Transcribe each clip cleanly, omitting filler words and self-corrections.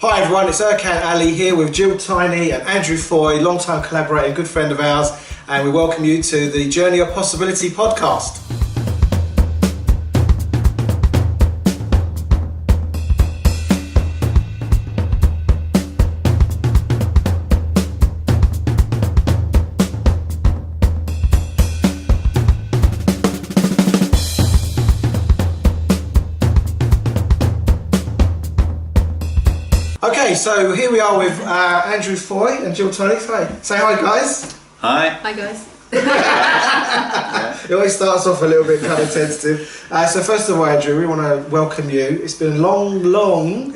Hi everyone, it's Erkan Ali here with Gill, Tiney and Andrew Foy, long-time collaborator and good friend of ours, and we welcome you to the Journey of Possibility podcast. Okay, so here we are with Andrew Foy and Gill Tiney. Say hi, guys. Hi. Hi, guys. It always starts off a little bit kind of tentative. So first of all, Andrew, we want to welcome you. It's been a long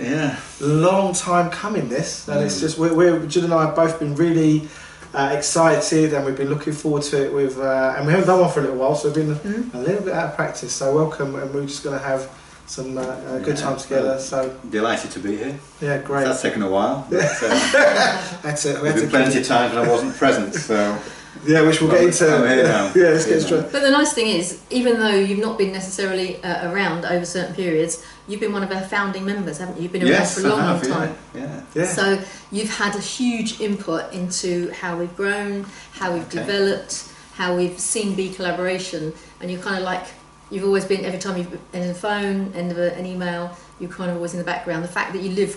time coming, this. And it's just, Jill and I have both been really excited, and we've been looking forward to it with, and we haven't done one for a little while, so we've been a little bit out of practice. So welcome, and we're just going to have some good time together. So delighted to be here. Yeah, great. That's taken a while. That's it. There's been plenty of times when I wasn't present, so yeah, which we'll get into. I'm here now. Yeah, let's get straight. But the nice thing is, even though you've not been necessarily around over certain periods, you've been one of our founding members, haven't you? You've been around for a long time. Yeah. So you've had a huge input into how we've grown, how we've developed, how we've seen BeCollaboration, and you're kind of like, you've always been, every time you've ended a phone, end of an email, you're kind of always in the background. The fact that you live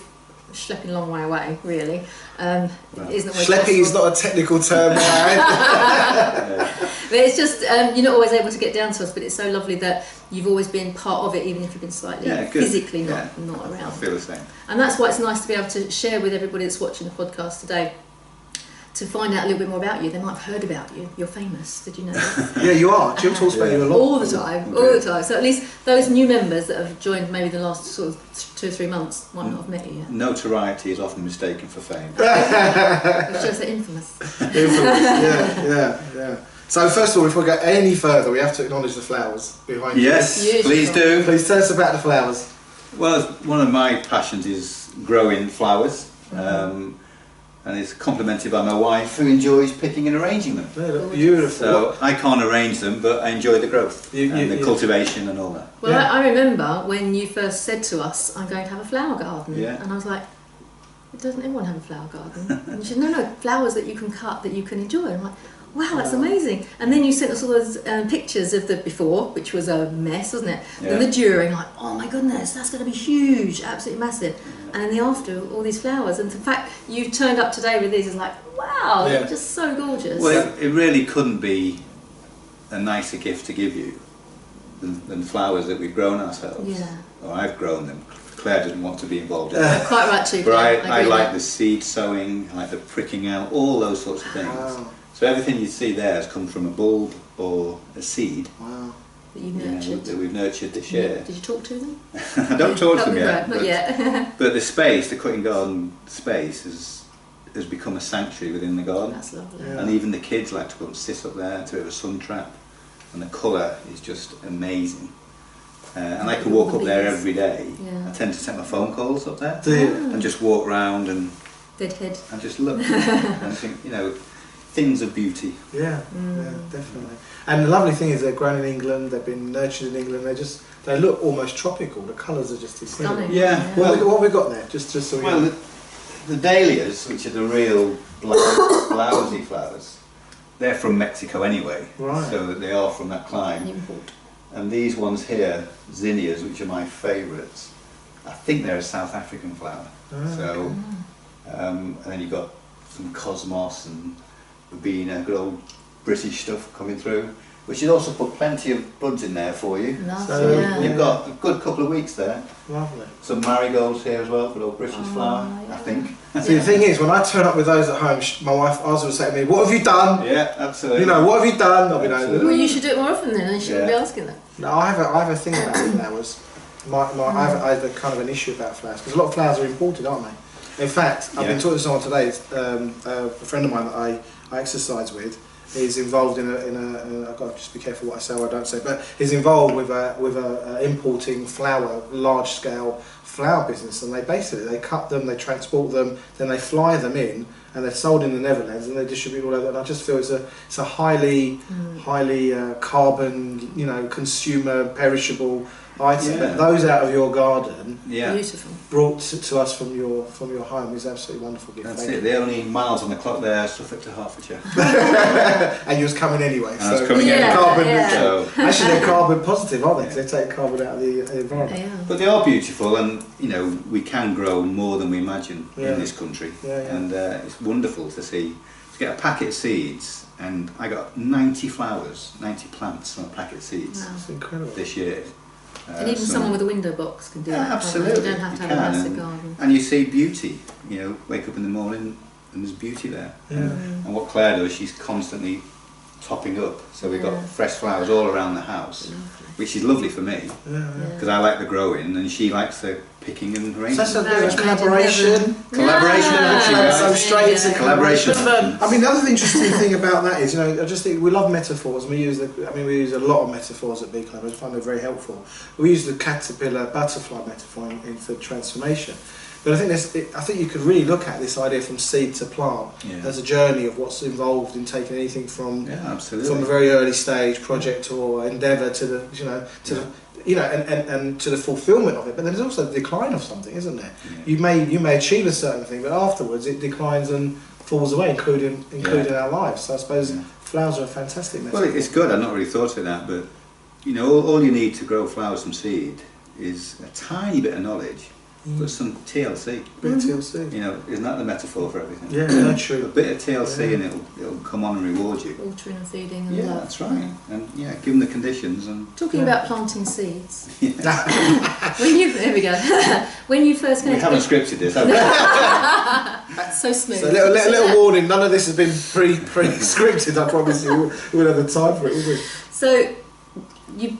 schlepping a long way away, really, isn't always schlepping is not a technical term, right? But it's just, you're not always able to get down to us, but it's so lovely that you've always been part of it, even if you've been slightly physically not around. I feel the same. And that's why it's nice to be able to share with everybody that's watching the podcast today, to find out a little bit more about you. They might have heard about you. You're famous. Did you know that? Yeah, you are. Jill talks about you a lot. All the time. So at least those new members that have joined maybe the last sort of 2 or 3 months might not have met you yet. Notoriety is often mistaken for fame. It's just infamous. Yeah. So first of all, before we go any further, we have to acknowledge the flowers behind you. Yes, please do. Please tell us about the flowers. Well, one of my passions is growing flowers. And it's complemented by my wife, who enjoys picking and arranging them. They look beautiful. So I can't arrange them, but I enjoy the growth and the cultivation and all that. Well, I remember when you first said to us, I'm going to have a flower garden. Yeah. And I was like, doesn't everyone have a flower garden? And you said, no, flowers that you can cut, that you can enjoy. And I'm like, wow, that's amazing. And then you sent us all those pictures of the before, which was a mess, wasn't it? Yeah. Then the during, like, oh my goodness, that's going to be huge, absolutely massive. And then the after, all these flowers. And in fact, you turned up today with these, and like, wow, they're just so gorgeous. Well, it really couldn't be a nicer gift to give you than flowers that we've grown ourselves. Yeah. Or I've grown them. Claire doesn't want to be involved in that. Quite right too, But Claire. I like the seed sowing, I like the pricking out, all those sorts of things. Wow. So everything you see there has come from a bulb or a seed. Wow. That you've nurtured. That we've nurtured this year. Did you talk to them? I don't talk to them yet. Not yet. But the space, the cutting garden space, has become a sanctuary within the garden. That's lovely. Yeah. And even the kids like to go and sit up there to have a sun trap. And the colour is just amazing. And I can walk up there every day. Yeah. I tend to take my phone calls up there. Do you? And just walk round and Deadhead. just look. And think, things of beauty. Yeah, definitely. And the lovely thing is they're grown in England, they've been nurtured in England, they look almost tropical, the colours are just stunning. Yeah. What have we got there? Just so we know. The dahlias, which are the real blousy flowers, they're from Mexico anyway. Right. So that they are from that clime. Import. And these ones here, zinnias, which are my favourites, I think they're a South African flower. So, and then you've got some cosmos and verbena, good old British stuff coming through, which has also put plenty of buds in there for you. Nice, So you've got a good couple of weeks there. Lovely. Some marigolds here as well, good old British flower, I think. See, the thing is, when I turn up with those at home, my wife Ozzy will say to me, "What have you done?" Yeah, absolutely. What have you done? I'll be like, Well, you should do it more often then, and you shouldn't be asking them. No, I have a thing about flowers. I have a kind of an issue about flowers, because a lot of flowers are imported, aren't they? In fact, I've been talking to someone today, a friend of mine that I exercise with, is involved in a I've got to just be careful what I say or I don't say, but he's involved with a importing large scale flower business, and they cut them, they transport them, then they fly them in, and they're sold in the Netherlands, and they distribute all over. And I just feel it's a highly carbon, consumer perishable those out of your garden, beautiful, brought to us from your home is absolutely wonderful gift. That's it. The only miles on the clock there, Suffolk to Hertfordshire. And you was coming anyway. I was coming anyway. Carbon so. Actually, they're carbon positive, aren't they? Because they take carbon out of the environment. Yeah. But they are beautiful, and you know we can grow more than we imagine in this country, and it's wonderful to see. To get a packet of seeds, and I got 90 flowers, 90 plants from a packet of seeds. Wow. That's incredible. This year. And even someone with a window box can do that. Absolutely. You don't have to have a massive garden. And you see beauty. You know, wake up in the morning and there's beauty there. Yeah. And what Claire does, she's constantly topping up. So we've got fresh flowers all around the house, which is lovely for me because I like the growing, and she likes the picking and arranging. So that's a bit of collaboration. So straight into collaboration. I mean, the other interesting thing about that is, you know, I just think we love metaphors. We use we use a lot of metaphors at BeCollaboration. I find them very helpful. We use the caterpillar butterfly metaphor for transformation. But I think you could really look at this idea from seed to plant as a journey of what's involved in taking anything from a very early stage project or endeavour to the and to the fulfilment of it. But there's also the decline of something, isn't there? Yeah. You may achieve a certain thing, but afterwards it declines and falls away, including our lives. So I suppose flowers are a fantastic metaphor. Well, it's good. I've not really thought of that, but you know, all you need to grow flowers from seed is a tiny bit of knowledge. But some TLC. Bit of TLC. You know, isn't that the metaphor for everything? Yeah, that's true. A bit of TLC and it'll come on and reward you. Watering and feeding and love. That's right. And give them the conditions and... Talking about planting seeds. There we go. When you first came... We haven't scripted this, have we? That's so smooth. So little warning, none of this has been pre-scripted, I promise you. We won't have the time for it, will we? So,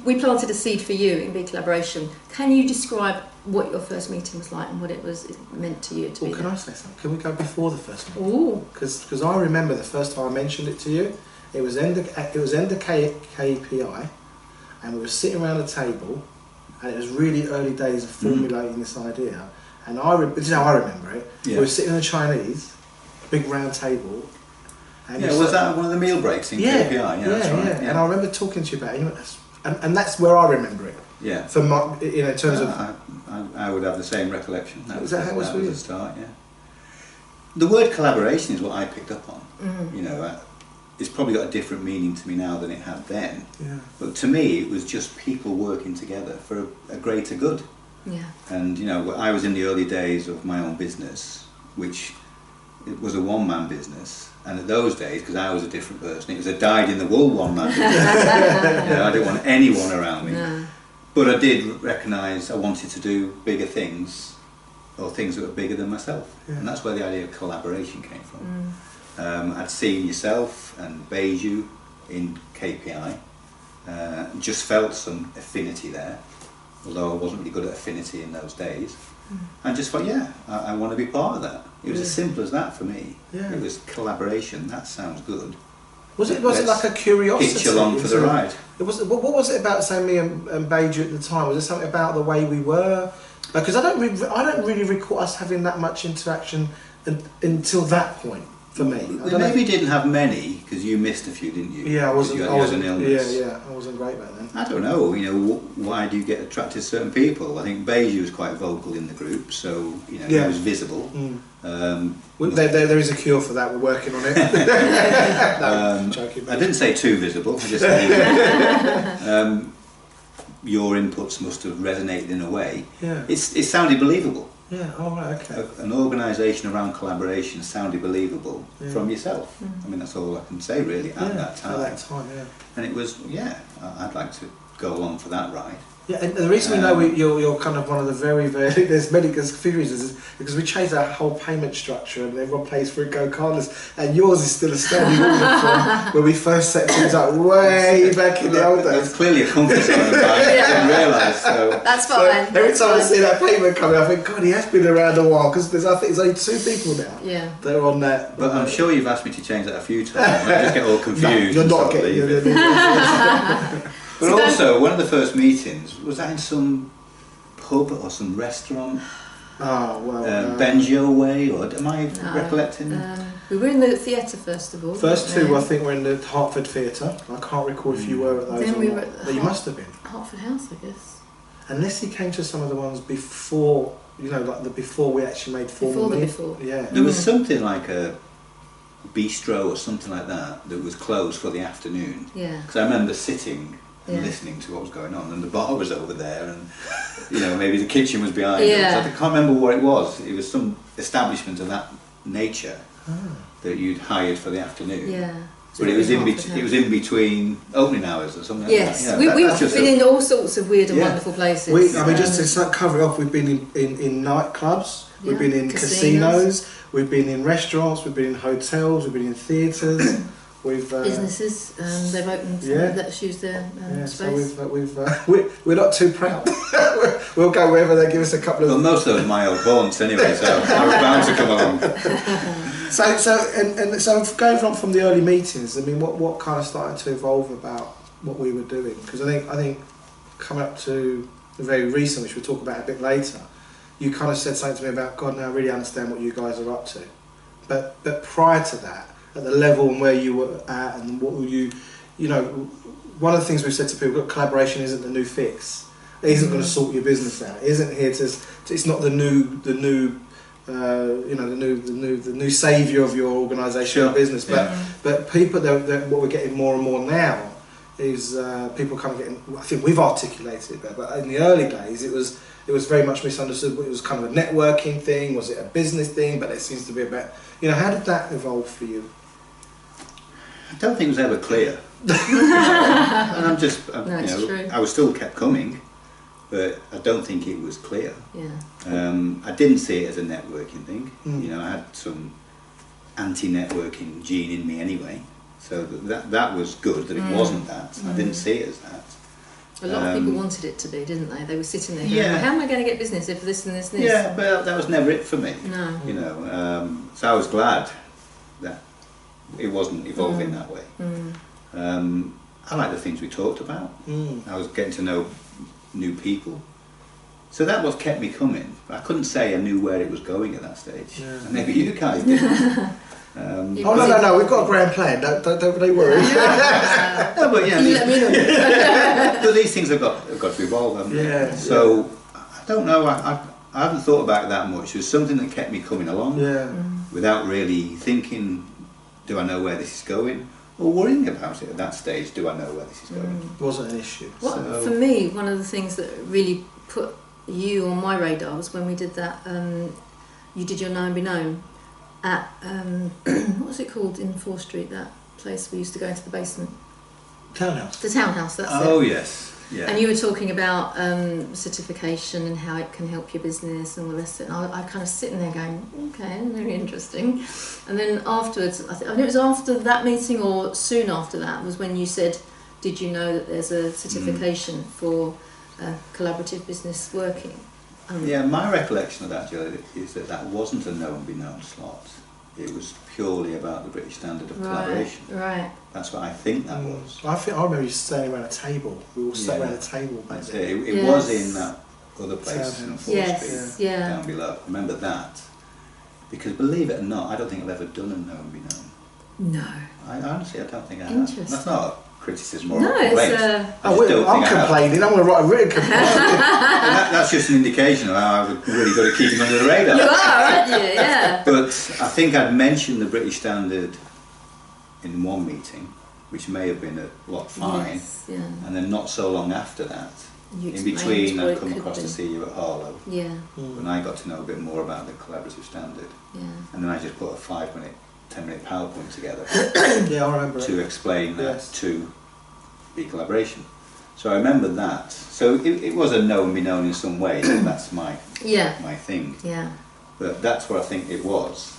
we planted a seed for you in BeCollaboration. Can you describe what your first meeting was like and what it meant to you to be there? Can I say something? Can we go before the first meeting? Ooh. Because I remember the first time I mentioned it to you, it was end of KPI, and we were sitting around a table, and it was really early days of formulating this idea. And this is how I remember it. Yeah. We were sitting in a Chinese, big round table. And was that one of the meal breaks in KPI? Yeah, that's right. Yeah. And I remember talking to you about it, and that's where I remember it. Yeah. For my, in terms of, I would have the same recollection. That was the start. Yeah. The word collaboration is what I picked up on. You know, it's probably got a different meaning to me now than it had then. Yeah. But to me, it was just people working together for a greater good. Yeah. And you know, I was in the early days of my own business, which it was a one-man business. And at those days, because I was a different person, it was a dyed-in-the-wool one-man business. I didn't want anyone around me. No. But I did recognise I wanted to do bigger things, or things that were bigger than myself. Yeah. And that's where the idea of collaboration came from. I'd seen yourself and Beiju in KPI, just felt some affinity there, although I wasn't really good at affinity in those days. And just thought, I want to be part of that. It was as simple as that for me. Yeah. It was collaboration, that sounds good. Was it like a curiosity? Hitch along for the ride. What was it about, say, me and Beiju at the time? Was there something about the way we were? Because I don't really recall us having that much interaction until that point. For me, we maybe didn't have many because you missed a few, didn't you? Yeah, I wasn't. You had an illness. Yeah, I wasn't great back then. I don't know. You know, why do you get attracted to certain people? I think Beiju was quite vocal in the group, so you know he was visible. There is a cure for that. We're working on it. No, joking. I didn't say too visible. I just said your inputs must have resonated in a way. Yeah. It sounded believable. Yeah, right, okay. An organisation around collaboration sounded believable from yourself. I mean, that's all I can say really at that time. At that time, yeah. And it was, I'd like to go along for that ride. Yeah, and the reason we know you're kind of one of the very, there's many configurations is because we changed our whole payment structure and everyone pays for it go-cardless, and yours is still a standing order from when we first set things up way back in the old days. That's clearly a comfort zone of mine. I didn't realise. So. That's fine. Every time I see that payment coming, I think, God, he has been around a while, because I think there's only 2 people now that are on that. But I'm sure you've asked me to change that a few times. I just get all confused. No, you're not getting. But also, one of the first meetings, was that in some pub or some restaurant? Oh, well... Benjo Way, or am I recollecting? We were in the theatre first of all. First 2, I think, were in the Hartford Theatre. I can't recall if you were at those then or we not. were at But you must have been. Hartford House, I guess. unless he came to some of the ones before, you know, like before we actually made formal Before. Yeah. There was something like a bistro or something like that was closed for the afternoon. Yeah. Because I remember sitting and Yeah. listening to what was going on, and the bar was over there, and you know, maybe the kitchen was behind Yeah. us. I can't remember what it was. It was some establishment of that nature that you'd hired for the afternoon. Yeah. But it was in between opening hours or something Yes, like that. we've been in all sorts of weird and wonderful places. I mean, just to start cover it off, we've been in nightclubs, we've been in casinos, we've been in restaurants, we've been in hotels, we've been in theatres, we've businesses. They've opened. Let's use their space. So we're not too proud. We'll go wherever they give us a couple of. Well, most of those are my old haunts anyway, so I was bound to come along. So going from the early meetings, I mean, what kind of started to evolve about what we were doing? Because I think coming up to the very recent, which we'll talk about a bit later, you kind of said something to me about, God, now I really understand what you guys are up to. But prior to that, at the level and where you were at, and what were you know, one of the things we've said to people, look, collaboration isn't the new fix. It isn't going to sort your business out. It isn't here to. It's not the new saviour of your organisation or business. But people, what we're getting more and more now is people kind of getting. I think we've articulated it better, but in the early days, it was very much misunderstood. It was kind of a networking thing. Was it a business thing? But it seems to be about. You know, how did that evolve for you? I don't think it was ever clear. And I'm just, true. I was still kept coming, but I don't think it was clear. Yeah. I didn't see it as a networking thing. You know, I had some anti-networking gene in me anyway, so that was good that it wasn't that. I didn't see it as that. A lot of people wanted it to be, didn't they? They were sitting there going, Yeah. well, how am I going to get business if this and this and this? Yeah, but that was never it for me. No. You know, so I was glad that it wasn't evolving that way. I like the things we talked about. I was getting to know new people. So that was kept me coming. I couldn't say I knew where it was going at that stage. Yeah. And maybe you guys did. No, we've got a grand plan. Don't worry. No, but yeah, You let me know. but these things have got to evolve, haven't they? So I don't know. I haven't thought about it that much. It was something that kept me coming along without really thinking, do I know where this is going? Or worrying about it at that stage, do I know where this is going? It wasn't an issue. Well, for me, one of the things that really put you on my radar was when we did that, you did your Know and Be Known at, what was it called in 4th Street, that place we used to go into the basement? Townhouse. The Townhouse, that's it. Oh yes, yeah. And you were talking about certification and how it can help your business and all the rest of it. And I kind of sitting there going, okay, very interesting. And then afterwards, I think it was after that meeting or soon after that, was when you said, did you know that there's a certification for collaborative business working? Yeah, my recollection of that, Jill, is that wasn't a Know and Be Known slot. It was purely about the British Standard of Collaboration. Right. That's what I think that was. I remember you standing around a table. We all sat around a table back there. It was in that other place in 4th Street, yeah. down below. I remember that. Because believe it or not, I don't think I've ever done a Know and Be Known. No. I honestly, I don't think I have. Interesting. That's not a criticism or No, a complaint. it's I'm complaining. I'm going to write a written complaint. That's just an indication of how I've really got to keep him under the radar. You are, aren't you? Yeah. But I think I'd mentioned the British Standard in one meeting, which may have been at Lot 5, yes, yeah. and then not so long after that, You in explained between, what I'd it come could across be. to see you at Harlow, Yeah. when I got to know a bit more about the collaborative standard, and then I just put a 5-minute, 10-minute PowerPoint together Yeah, I remember to it. explain that to BeCollaboration. So I remember that. So it was a Know and Be Known in some way. That's my thing. Yeah. But that's what I think it was.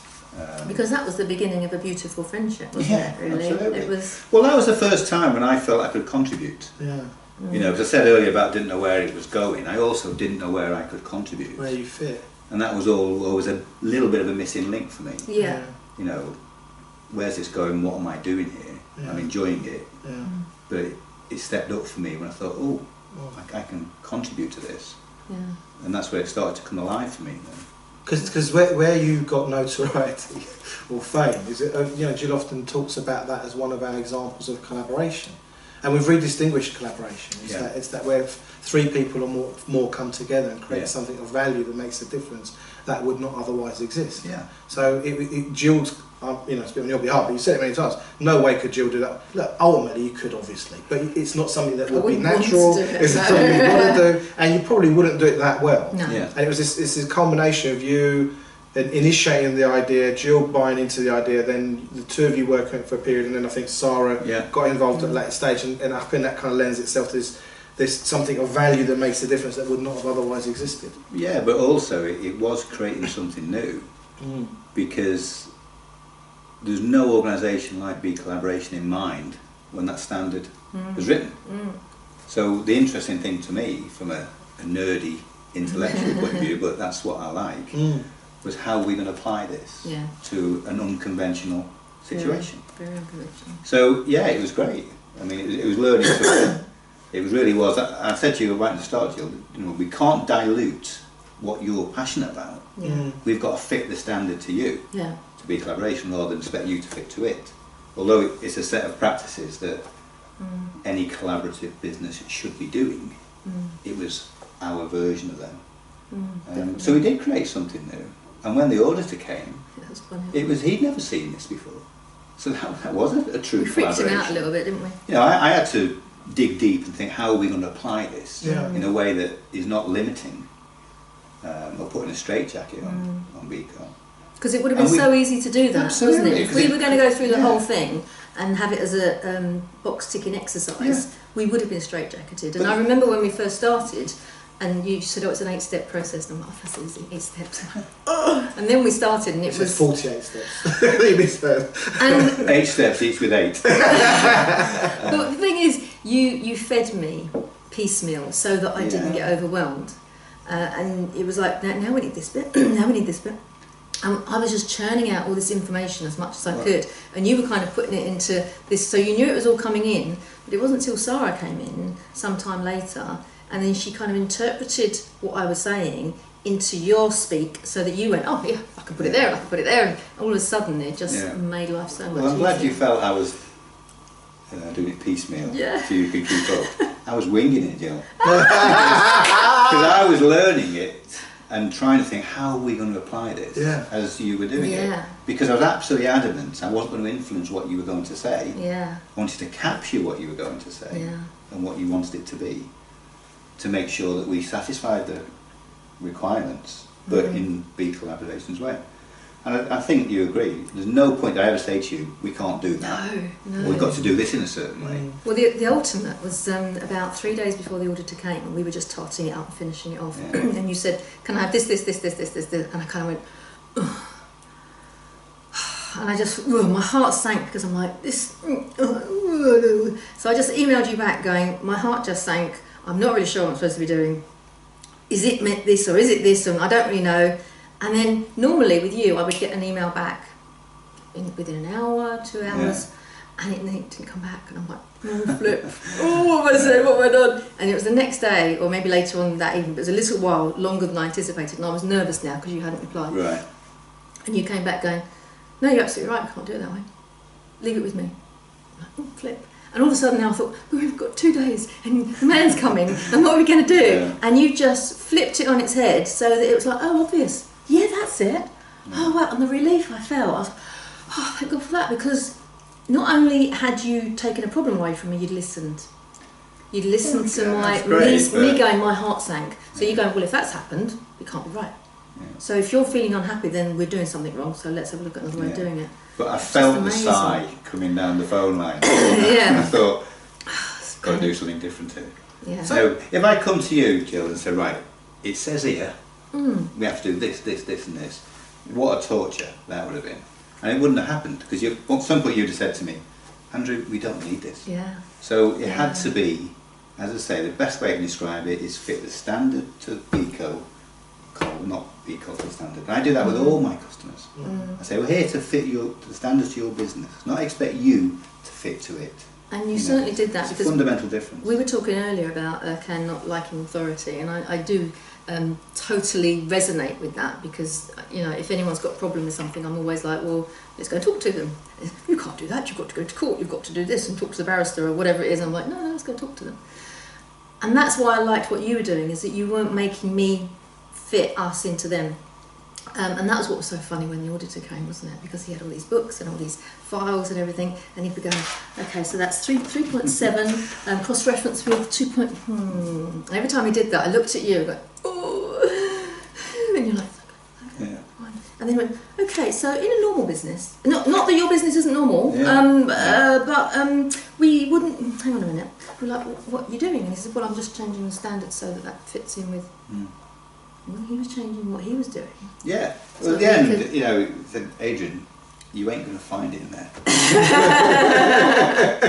Because that was the beginning of a beautiful friendship, wasn't it? Really, absolutely. it was. Well, that was the first time when I felt I could contribute. Yeah. You know, as I said earlier about didn't know where it was going, I also didn't know where I could contribute. Where you fit. And that was always a little bit of a missing link for me. Yeah. You know, where's this going? What am I doing here? Yeah. I'm enjoying it. Yeah. But it stepped up for me when I thought, I can contribute to this. Yeah. And that's where it started to come alive for me then. Because where you got notoriety or fame, is it, you know, Gill often talks about that as one of our examples of collaboration. And we've redistinguished collaboration. It's that where 3 people or more come together and create something of value that makes a difference that would not otherwise exist. Yeah. So Jill's, you know, speaking on your behalf, but you said it many times, no way could Gill do that. Look, ultimately you could obviously, but it's not something that would be natural, it's not something you want to do, and you probably wouldn't do it that well. No. And it was this combination of you initiating the idea, Gill buying into the idea, then the 2 of you working for a period, and then I think Sarah got involved at a later stage, and I think that kind of lends itself to this something of value that makes a difference that would not have otherwise existed. Yeah, but also it was creating something new, because there's no organisation like BeCollaboration in mind when that standard was written. So the interesting thing to me, from a nerdy intellectual point of view, but that's what I like, was how we're going to apply this to an unconventional situation. Very unconventional. So yeah, it was great. I mean, it was learning. It really was. I said to you right at the start, Gill, you know, we can't dilute what you're passionate about. We've got to fit the standard to you, to BeCollaboration, rather than expect you to fit to it. Although it's a set of practices that any collaborative business should be doing, it was our version of them. So we did create something new. And when the auditor came, he'd never seen this before. So that was a true collaboration. We freaked him out a little bit, didn't we? You know, I had to dig deep and think, how are we going to apply this in a way that is not limiting or putting a straitjacket on BeCo. Because it would have been so easy to do that, wasn't it? If we were going to go through the whole thing and have it as a box ticking exercise, we would have been straitjacketed. And I remember when we first started, and you said, oh, it's an 8-step process, and I'm like, that's easy, 8 steps. And then we started, and it was 48 steps. And 8 steps, each with 8. But the thing is, you fed me piecemeal so that I didn't get overwhelmed. And it was like, now we need this bit, now we need this bit. And I was just churning out all this information as much as I could, and you were kind of putting it into this, so you knew it was all coming in, but it wasn't until Sarah came in sometime later, and then she kind of interpreted what I was saying into your speak, so that you went, oh yeah, I can put it there, and I can put it there, and all of a sudden it just made life so much easier. Well, I'm glad you felt I was doing it piecemeal, so you could keep up. I was winging it, Gill. Because I was learning it and trying to think, how are we going to apply this as you were doing it? Because I was absolutely adamant I wasn't going to influence what you were going to say. I wanted to capture what you were going to say and what you wanted it to be, to make sure that we satisfied the requirements, but in BeCollaboration's way. And I think you agree, there's no point that I ever say to you, we can't do that. No. Or we've got to do this in a certain way. Well, the ultimate was about 3 days before the auditor came, and we were just totting it up and finishing it off. And you said, can I have this, and I kind of went, ugh. And I just, my heart sank, because I'm like, this. So I just emailed you back going, my heart just sank, I'm not really sure what I'm supposed to be doing. Is it meant this or is it this? And I don't really know. And then normally with you, I would get an email back within an hour, 2 hours, and it didn't come back. And I'm like, oh, flip. Oh, what have I said? What have I done? And it was the next day, or maybe later on that evening, but it was a little while longer than I anticipated, and I was nervous now because you hadn't replied. Right. And you came back going, no, you're absolutely right, I can't do it that way. Leave it with me. I'm like, oh, flip. And all of a sudden now I thought, well, we've got 2 days and the man's coming, and what are we going to do? And you just flipped it on its head so that it was like, oh, obvious. Yeah, that's it. Oh, wow. And the relief I felt, I was, oh, thank God for that, because not only had you taken a problem away from me, you'd listened. You'd listened to me going, my heart sank. So you're going, well, if that's happened, it can't be right. So if you're feeling unhappy, then we're doing something wrong, so let's have a look at another way of doing it. But I felt the sigh coming down the phone line. And I thought, got to do something different here. So if I come to you, Gill, and say, right, it says here, we have to do this, this, this and this. What a torture that would have been. And it wouldn't have happened, because at some point you'd have said to me, Andrew, we don't need this. So it had to be, as I say, the best way to describe it is fit the standard to BeCo, not BeCo to the standard. And I do that with all my customers. I say, we're here to fit the standards to your business, not expect you to fit to it. And you certainly did that. It's a fundamental difference. We were talking earlier about Erkan not liking authority, and I do totally resonate with that, because if anyone's got a problem with something, I'm always like, well, let's go and talk to them. You can't do that, you've got to go to court, you've got to do this and talk to the barrister or whatever it is. I'm like, no, let's go and talk to them. And that's why I liked what you were doing, is that you weren't making me fit us into them. And that was what was so funny when the auditor came, wasn't it? Because he had all these books and all these files and everything, and he'd be going, okay, so that's 3.7, cross-reference with 2. And every time he did that, I looked at you and go, oh, and you're like, okay, Yeah. fine. And then he went, okay, so in a normal business, not that your business isn't normal, but we wouldn't, hang on a minute, we're like, what are you doing? And he said, well, I'm just changing the standards so that that fits in with... Well, he was changing what he was doing. Yeah. So Well, at the end, you know, said, Adrian, you ain't going to find it in there.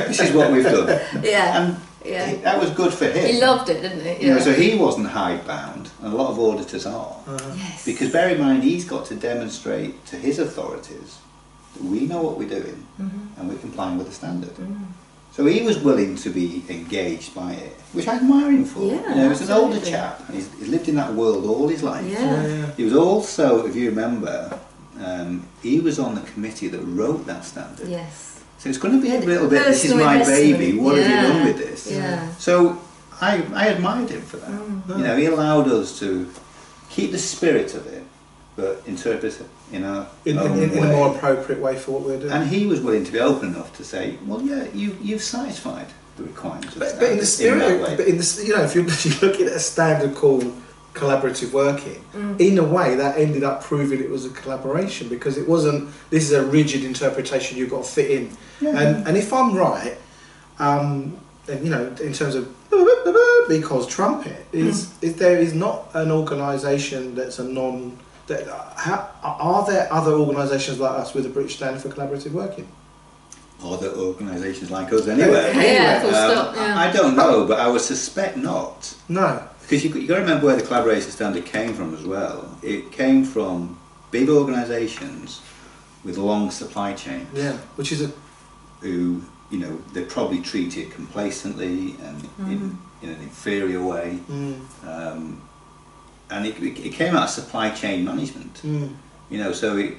This is what we've done. Yeah. And that was good for him. He loved it, didn't he? You know, so he wasn't hidebound, and a lot of auditors are. Yes. Because bear in mind, he's got to demonstrate to his authorities that we know what we're doing and we're complying with the standard. So he was willing to be engaged by it, which I admire him for. Yeah, you know, he's an older absolutely. chap. He's lived in that world all his life. Yeah. He was also, if you remember, he was on the committee that wrote that standard. Yes. So it's going to be a little bit, this is Personal my investment. baby, what have you done with this? Yeah. So I admired him for that. You know, he allowed us to keep the spirit of it, but interpret it in our own in way. a more appropriate way for what we're doing. And he was willing to be open enough to say, well, yeah, you've satisfied the requirements of the But in the standard spirit, that way. but in the, you know, if you're looking at a standard called collaborative working, in a way that ended up proving it was a collaboration, because it wasn't, this is a rigid interpretation you've got to fit in. Yeah. And if I'm right, and you know, in terms of because trumpet is there is not an organisation that's a non. Are there other organisations like us with a British standard for collaborative working? Other organisations like us anyway. Yeah, full stop, yeah. I don't know, but I would suspect not. No. Because you've got to remember where the collaboration standard came from as well. It came from big organisations with long supply chains. Yeah, which is a Who, you know, they probably treat it complacently and in an inferior way. And it came out of supply chain management. You know, so it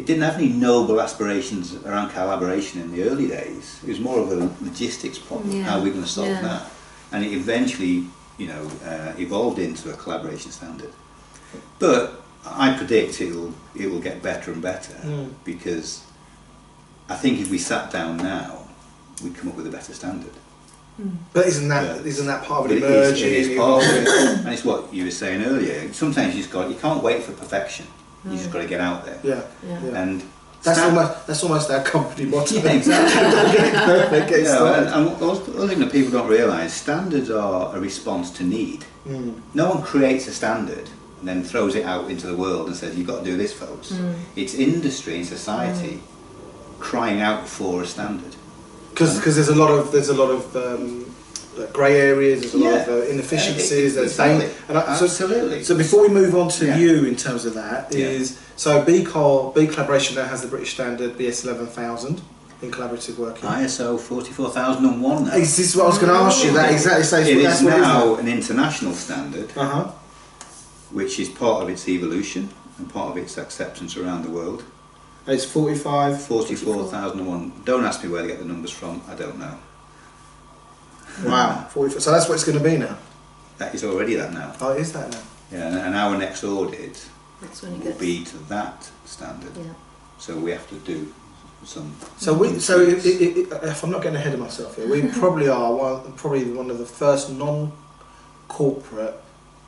didn't have any noble aspirations around collaboration in the early days. It was more of a logistics problem. How are we going to solve that? And it eventually, you know, evolved into a collaboration standard. But I predict it will get better and better because I think if we sat down now, we'd come up with a better standard. But isn't that part of But it it is emerging? part of it. And it's what you were saying earlier. Sometimes you can't wait for perfection. You just got to get out there. Yeah. And That's almost our company motto. Yeah, exactly. Get it perfect, get it started. and one thing that people don't realise, standards are a response to need. No one creates a standard and then throws it out into the world and says, you've got to do this, folks. It's industry and society crying out for a standard. Because there's a lot of grey areas, there's a lot of inefficiencies. Exactly. Absolutely. So before we move on to you in terms of that, so BeCollaboration now has the British standard BS 11000 in collaborative working. ISO 44001 now. This is what I was going to ask you. That exactly says It that's is what now an international standard, Uh-huh. which is part of its evolution and part of its acceptance around the world. It's 44,001. Don't ask me where they get the numbers from, I don't know. Wow, 44. So that's what it's going to be now. That is already that now. Oh, is that now? Yeah, and our next audit That's when will be to that standard. Yeah. So we have to do some. If I'm not getting ahead of myself here, we probably are one of the first non-corporate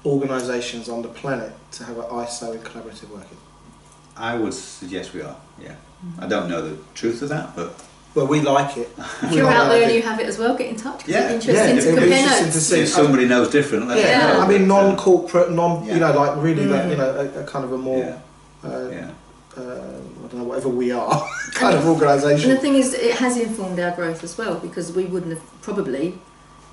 organisations on the planet to have an ISO in collaborative working. I would suggest we are. Yeah. I don't know the truth of that, but Well, we like it. If you're out there and you have it as well, get in touch. 'Cause Yeah. it's interesting to it'd be compare interesting notes. to see. if somebody knows different, let us Yeah. know. I mean, but, non-corporate, you know, like really, Mm. you know, a kind of a more, yeah. I don't know, whatever we are, kind of And organisation. the thing is, it has informed our growth as well, because we wouldn't have probably,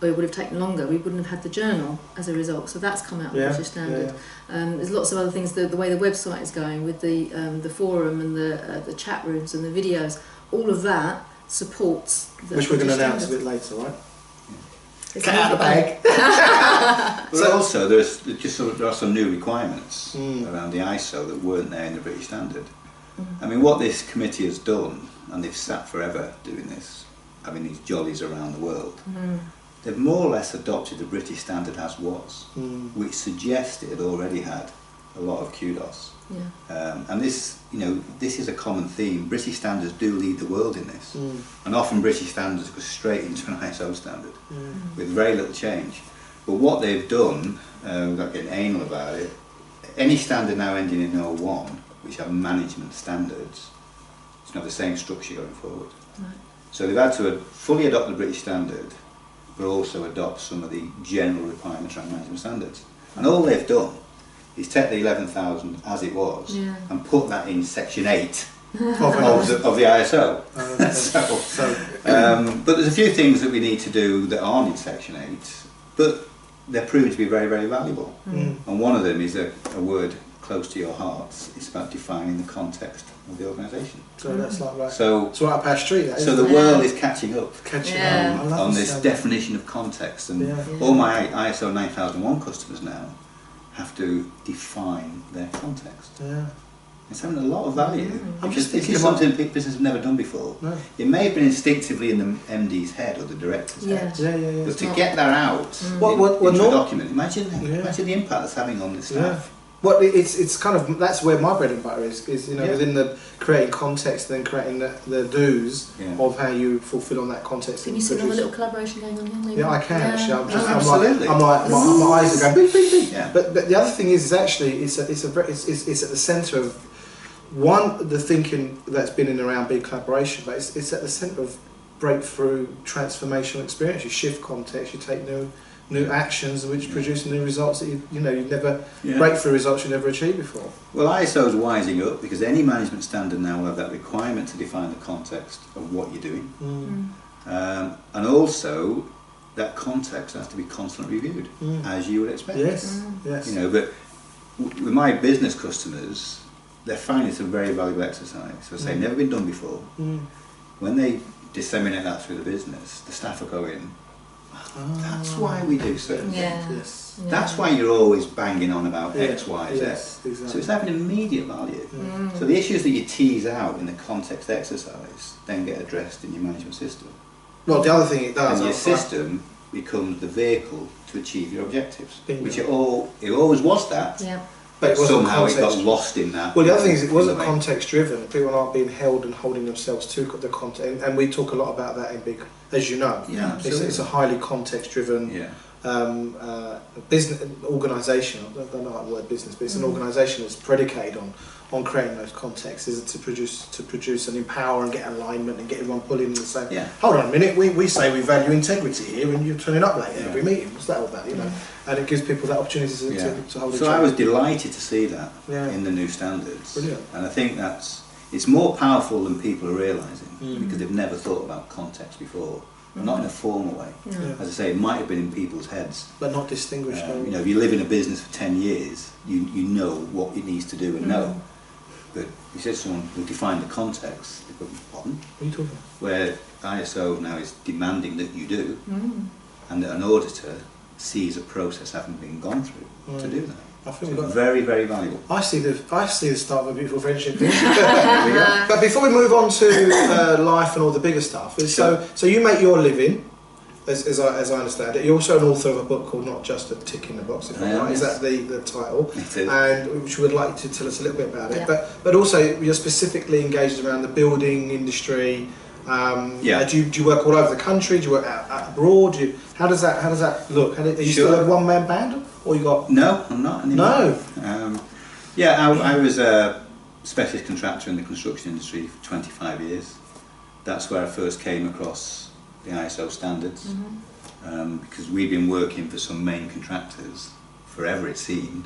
or it would have taken longer, we wouldn't have had the journal as a result. So that's come out of the British Standard. There's lots of other things, the way the website is going with the forum and the chat rooms and the videos, all of that supports the Which we're going to British announce a Standard. bit later, right? It's Get out of the amazing. bag. But also, there are some new requirements Mm. around the ISO that weren't there in the British Standard. I mean, what this committee has done, and they've sat forever doing this, having these jollies around the world, they've more or less adopted the British standard as was, which suggests it had already had a lot of kudos. Yeah. And this, this is a common theme. British standards do lead the world in this, and often British standards go straight into an ISO standard with very little change. But what they've done, without getting anal about it, any standard now ending in 01, which have management standards, it's going to have the same structure going forward. Right. So they've had to fully adopt the British standard, but also adopt some of the general requirements around management standards. And all they've done is take the 11,000 as it was and put that in section 8 of the ISO. But there's a few things that we need to do that aren't in section 8, but they're proven to be very, very valuable. And one of them is a word close to your hearts. It's about defining the context of the organisation. So that's like right. So it's right up our street. That, so the world is catching up on this definition of context, and all my ISO 9001 customers now have to define their context. Yeah. It's having a lot of value because this is something business have never done before. No. It may have been instinctively in the MD's head or the director's head, but to get that out into a document, imagine the impact that's having on the staff. Well, it's kind of, that's where my bread and butter is within the creating context, then creating the do's of how you fulfil on that context. Can you see another little collaboration going on here? Maybe? Yeah, I can actually. Absolutely. I'm like my eyes are going beep beep beep. Yeah. But the other thing is actually it's at the centre of the thinking that's been in around BeCollaboration, but it's at the centre of breakthrough transformational experience. You shift context, you take new actions which produce new results that you never breakthrough results you never achieved before. Well, ISO is wising up because any management standard now will have that requirement to define the context of what you're doing, and also that context has to be constantly reviewed, as you would expect. Yes. But with my business customers, they're finding it's a very valuable exercise. So say never been done before. When they disseminate that through the business, the staff are going, that's why we do certain things. Yes. That's why you're always banging on about X, Y, Z. Yes, exactly. So it's having immediate value. So the issues that you tease out in the context exercise then get addressed in your management system. Well, the other thing it does, and your system becomes the vehicle to achieve your objectives, which it always was that. Yeah. But somehow it got lost in that. Well, the other thing is it wasn't context driven. People aren't being held and holding themselves to the context, and we talk a lot about that in Big, as you know. Yeah, it's a highly context driven business organisation. I don't know the word business, but it's an organisation that's predicated on creating those contexts, is to produce and empower and get alignment and get everyone pulling in the same. Yeah. Hold on a minute, we say we value integrity here, and you're turning up late at every meeting. What's that all about? And it gives people that opportunity to hold. So I was delighted to see that in the new standards. Brilliant. And I think it's more powerful than people are realising because they've never thought about context before. Not in a formal way. As I say, it might have been in people's heads, but not distinguished. If you live in a business for 10 years, you know what it needs to do and know. But you said someone will define the context. They go, pardon? What are you talking about? Where ISO now is demanding that you do, and that an auditor sees a process having been gone through to do that. I think so it's very, very valuable. I see the start of a beautiful friendship. But before we move on to life and all the bigger stuff, so you make your living, as I understand it. You're also an author of a book called Not Just a Tick in the Box, if I'm right. Is that the title? It is. And which would like to tell us a little bit about it. But also you're specifically engaged around the building industry. Do you work all over the country? Do you work out abroad? How does that look? Are you still a one-man band, or you got? No, I'm not anymore. No. I was a specialist contractor in the construction industry for 25 years. That's where I first came across the ISO standards, because we'd been working for some main contractors forever, it seemed,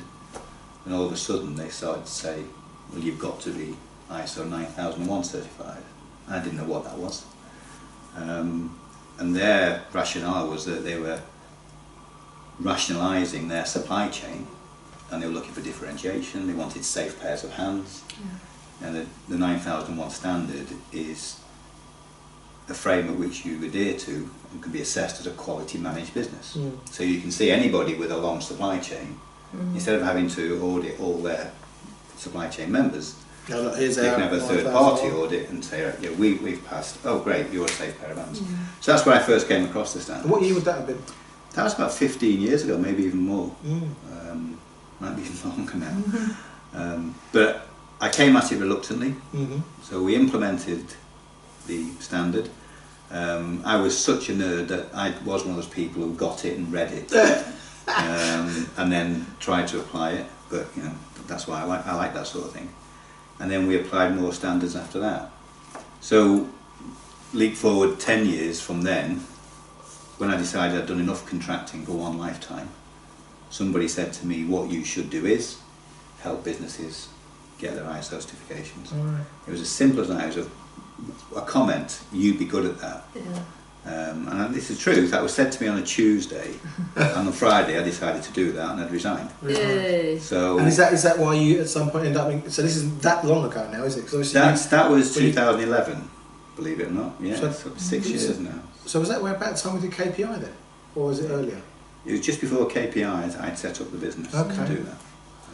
and all of a sudden they started to say, well, you've got to be ISO 9001 certified. I didn't know what that was. And their rationale was that they were rationalising their supply chain, and they were looking for differentiation. They wanted safe pairs of hands. And the 9001 standard is a frame at which you adhere to and can be assessed as a quality managed business. So you can see anybody with a long supply chain, instead of having to audit all their supply chain members, No, look, here's You can have a third party 9,000. audit and say, yeah, we've passed. Oh, great, you're a safe pair of hands. So that's when I first came across the standard. And what year would that have been? That was about 15 years ago, maybe even more. Might be even longer now. But I came at it reluctantly. So we implemented the standard. I was such a nerd that I was one of those people who got it and read it, and then tried to apply it. But you know, that's why I like that sort of thing. And then we applied more standards after that. So leap forward 10 years from then, when I decided I'd done enough contracting for one lifetime, somebody said to me, what you should do is help businesses get their ISO certifications. Right. It was as simple as that. It was a comment, you'd be good at that. Yeah. And this is true, that was said to me on a Tuesday, and on Friday I decided to do that and I'd resigned. Yay. So, And is that why you at some point ended up in, so this isn't that long ago now, is it? 'Cause obviously that was 2011, believe it or not. Yeah, So- so 6 years now. So was that about the time we did KPI then? Or was it earlier? It was just before KPIs I'd set up the business to do that.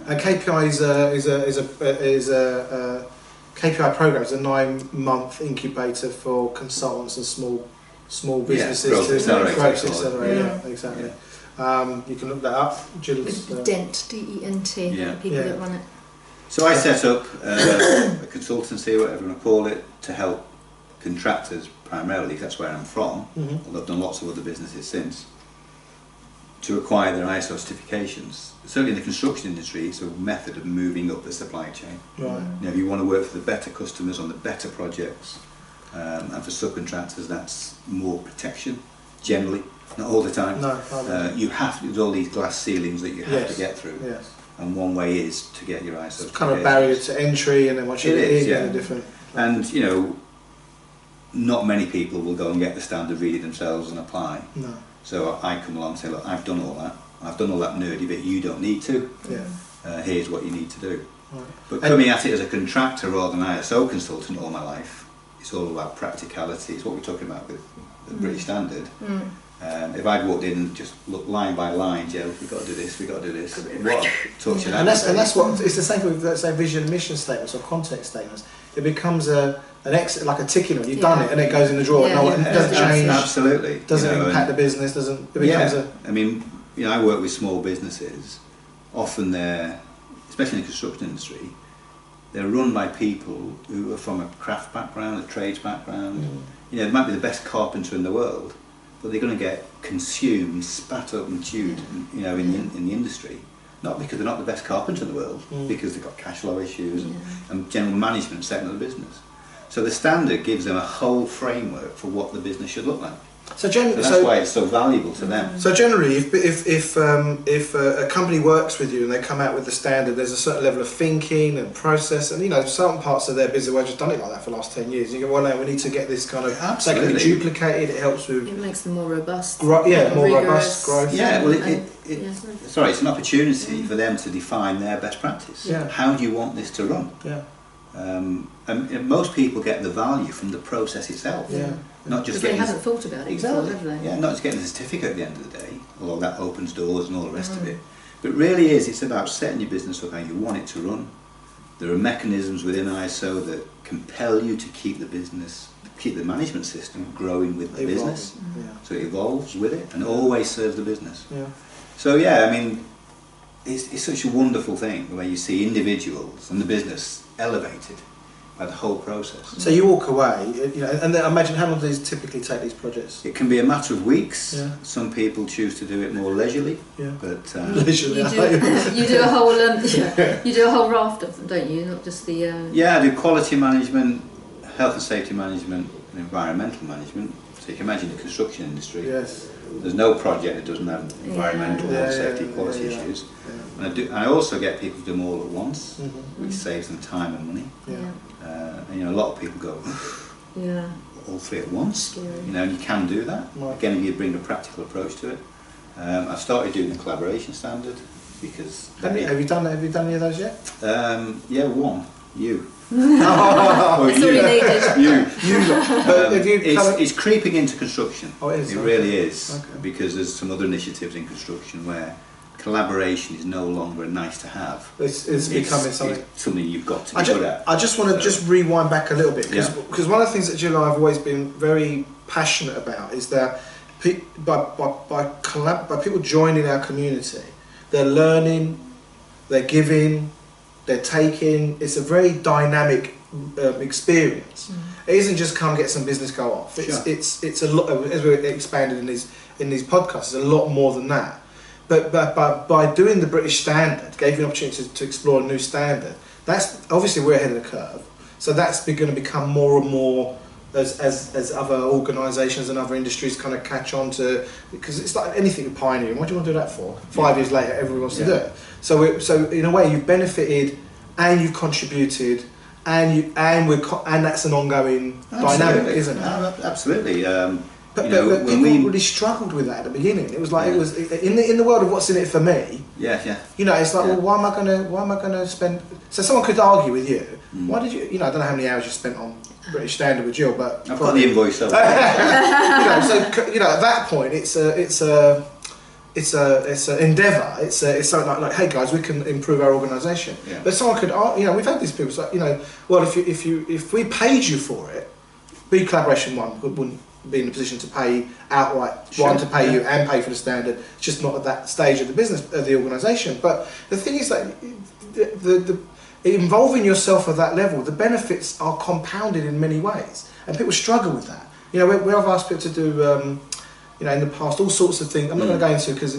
And KPI is a KPI program is a 9-month incubator for consultants and small businesses growth accelerator, growth call it. accelerator. Yeah. Yeah, exactly. You can look that up. Gill's, Dent, D-E-N-T, Yeah. people that run it. So I set up a consultancy, whatever you want to call it, to help contractors primarily, 'cause that's where I'm from, although I've done lots of other businesses since, to acquire their ISO certifications. Certainly in the construction industry, it's a method of moving up the supply chain. right. You know, if you want to work for the better customers on the better projects, and for subcontractors that's more protection, generally, not all the time. No, You have to, there's all these glass ceilings that you have to get through, yes. and one way is to get your ISO It's kind of a barrier to entry, and then once you It get is, in, you're yeah. in a different. And you know, not many people will go and get the standard, read it themselves and apply. No. So I come along and say, look, I've done all that. I've done all that nerdy bit. You don't need to. Yeah. Here's what you need to do. Right. But coming at it as a contractor rather than ISO consultant all my life, it's all about practicality. It's what we're talking about with the British Standard. If I'd walked in and just looked line by line, Jill, we've got to do this, we've got to do this. What torture that And that's would be. what it's the same with, let's say, vision and mission statements or context statements. It becomes like a ticking on. You've done it, and it goes in the drawer. Yeah, No, yeah. it doesn't change. Absolutely. Doesn't You know, impact the business. Doesn't. It becomes I mean, you know, I work with small businesses. Often they're, especially in the construction industry, they're run by people who are from a craft background, a trades background. You know, they might be the best carpenter in the world, but they're going to get consumed, spat up and chewed, you know, in the industry. Not because they're not the best carpenter in the world, because they've got cash flow issues and general management setting of the business. So the standard gives them a whole framework for what the business should look like. So that's why it's so valuable to them. So generally, if a company works with you and they come out with the standard, there's a certain level of thinking and process, and you know, certain parts of their business have just done it like that for the last 10 years. You go, well, no, we need to get this kind of so it can be duplicated. It helps with It makes them more robust. more rigorous. robust growth. Yeah, well, Yeah. it's an opportunity for them to define their best practice. Yeah. How do you want this to run? Yeah. And most people get the value from the process itself. Yeah. Not just Because they getting haven't thought about it exactly. before, have they? Yeah, not just getting a certificate at the end of the day, although that opens doors and all the rest of it. But it really is, it's about setting your business up how you want it to run. There are mechanisms within ISO that compel you to keep the business, keep the management system growing with the business. Yeah. So it evolves with it and always serves the business. Yeah. So yeah, I mean, it's such a wonderful thing where you see individuals and the business elevated by the whole process. So you walk away, you know, and then I imagine how long do these typically take, these projects? It can be a matter of weeks. Yeah. Some people choose to do it more leisurely. Yeah. But Literally, You do a whole you do a whole raft of them, don't you? Not just the yeah, I do quality management, health and safety management, and environmental management. So you can imagine the construction industry. yes. There's no project that doesn't have environmental Yeah, or safety yeah, quality yeah. issues. Yeah. And I also get people to do them all at once, Mhm. which saves them time and money. Yeah. And you know, a lot of people go yeah. all three at once. Scary. You know, and you can do that. Right. Again, if you bring a practical approach to it. I've started doing the collaboration standard because Have you done any of those yet? yeah, one you. Oh, It's all you needed. You. It's creeping into construction. Oh, it is. It Okay. really is, Okay. because there's some other initiatives in construction where collaboration is no longer a nice to have. It's becoming something. It's something you've got to be good at. I just want to just rewind back a little bit, because one of the things that Gill and I have always been very passionate about is that by people joining our community, they're learning, they're giving, they're taking. It's a very dynamic experience. It isn't just come get some business, go off. It's a lot, as we expanded in these podcasts, it's a lot more than that. But by doing the British standard, gave you an opportunity to explore a new standard. That's obviously we're ahead of the curve. So that's going to become more and more as other organisations and other industries kind of catch on to, because it's like anything with pioneering. What do you want to do that for? 5 years later, everyone wants to do it. So in a way, you've benefited and you've contributed, and that's an ongoing dynamic, isn't it? Absolutely. But people really struggled with that at the beginning. It was like it was in the world of what's in it for me. Yeah. You know, it's like, well, why am I gonna spend? So someone could argue with you. Why did you? You know, I don't know how many hours you spent on British Standard with Jill, but I've got the invoice over. So at that point, it's an endeavour. It's something like, hey guys, we can improve our organisation. Yeah. But someone could, we've had these people say, well, if we paid you for it, BeCollaboration wouldn't be in a position to pay outright, to pay you and pay for the standard. It's just not at that stage of the business of the organisation. But the thing is that the involving yourself at that level, the benefits are compounded in many ways, and people struggle with that. We have asked people to do, in the past, all sorts of things. I'm not going to go into because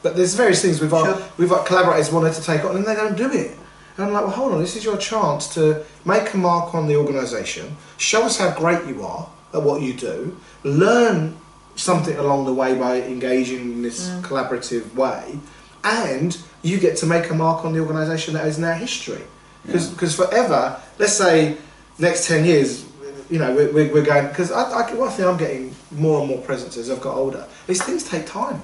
but there's various things we've got collaborators wanted to take on, and they don't do it. And I'm like, well, hold on, this is your chance to make a mark on the organisation, show us how great you are at what you do, learn something along the way by engaging in this collaborative way, and you get to make a mark on the organisation that is now history. Because forever, let's say next 10 years, we're going, because one thing I'm getting more and more present as I've got older is things take time.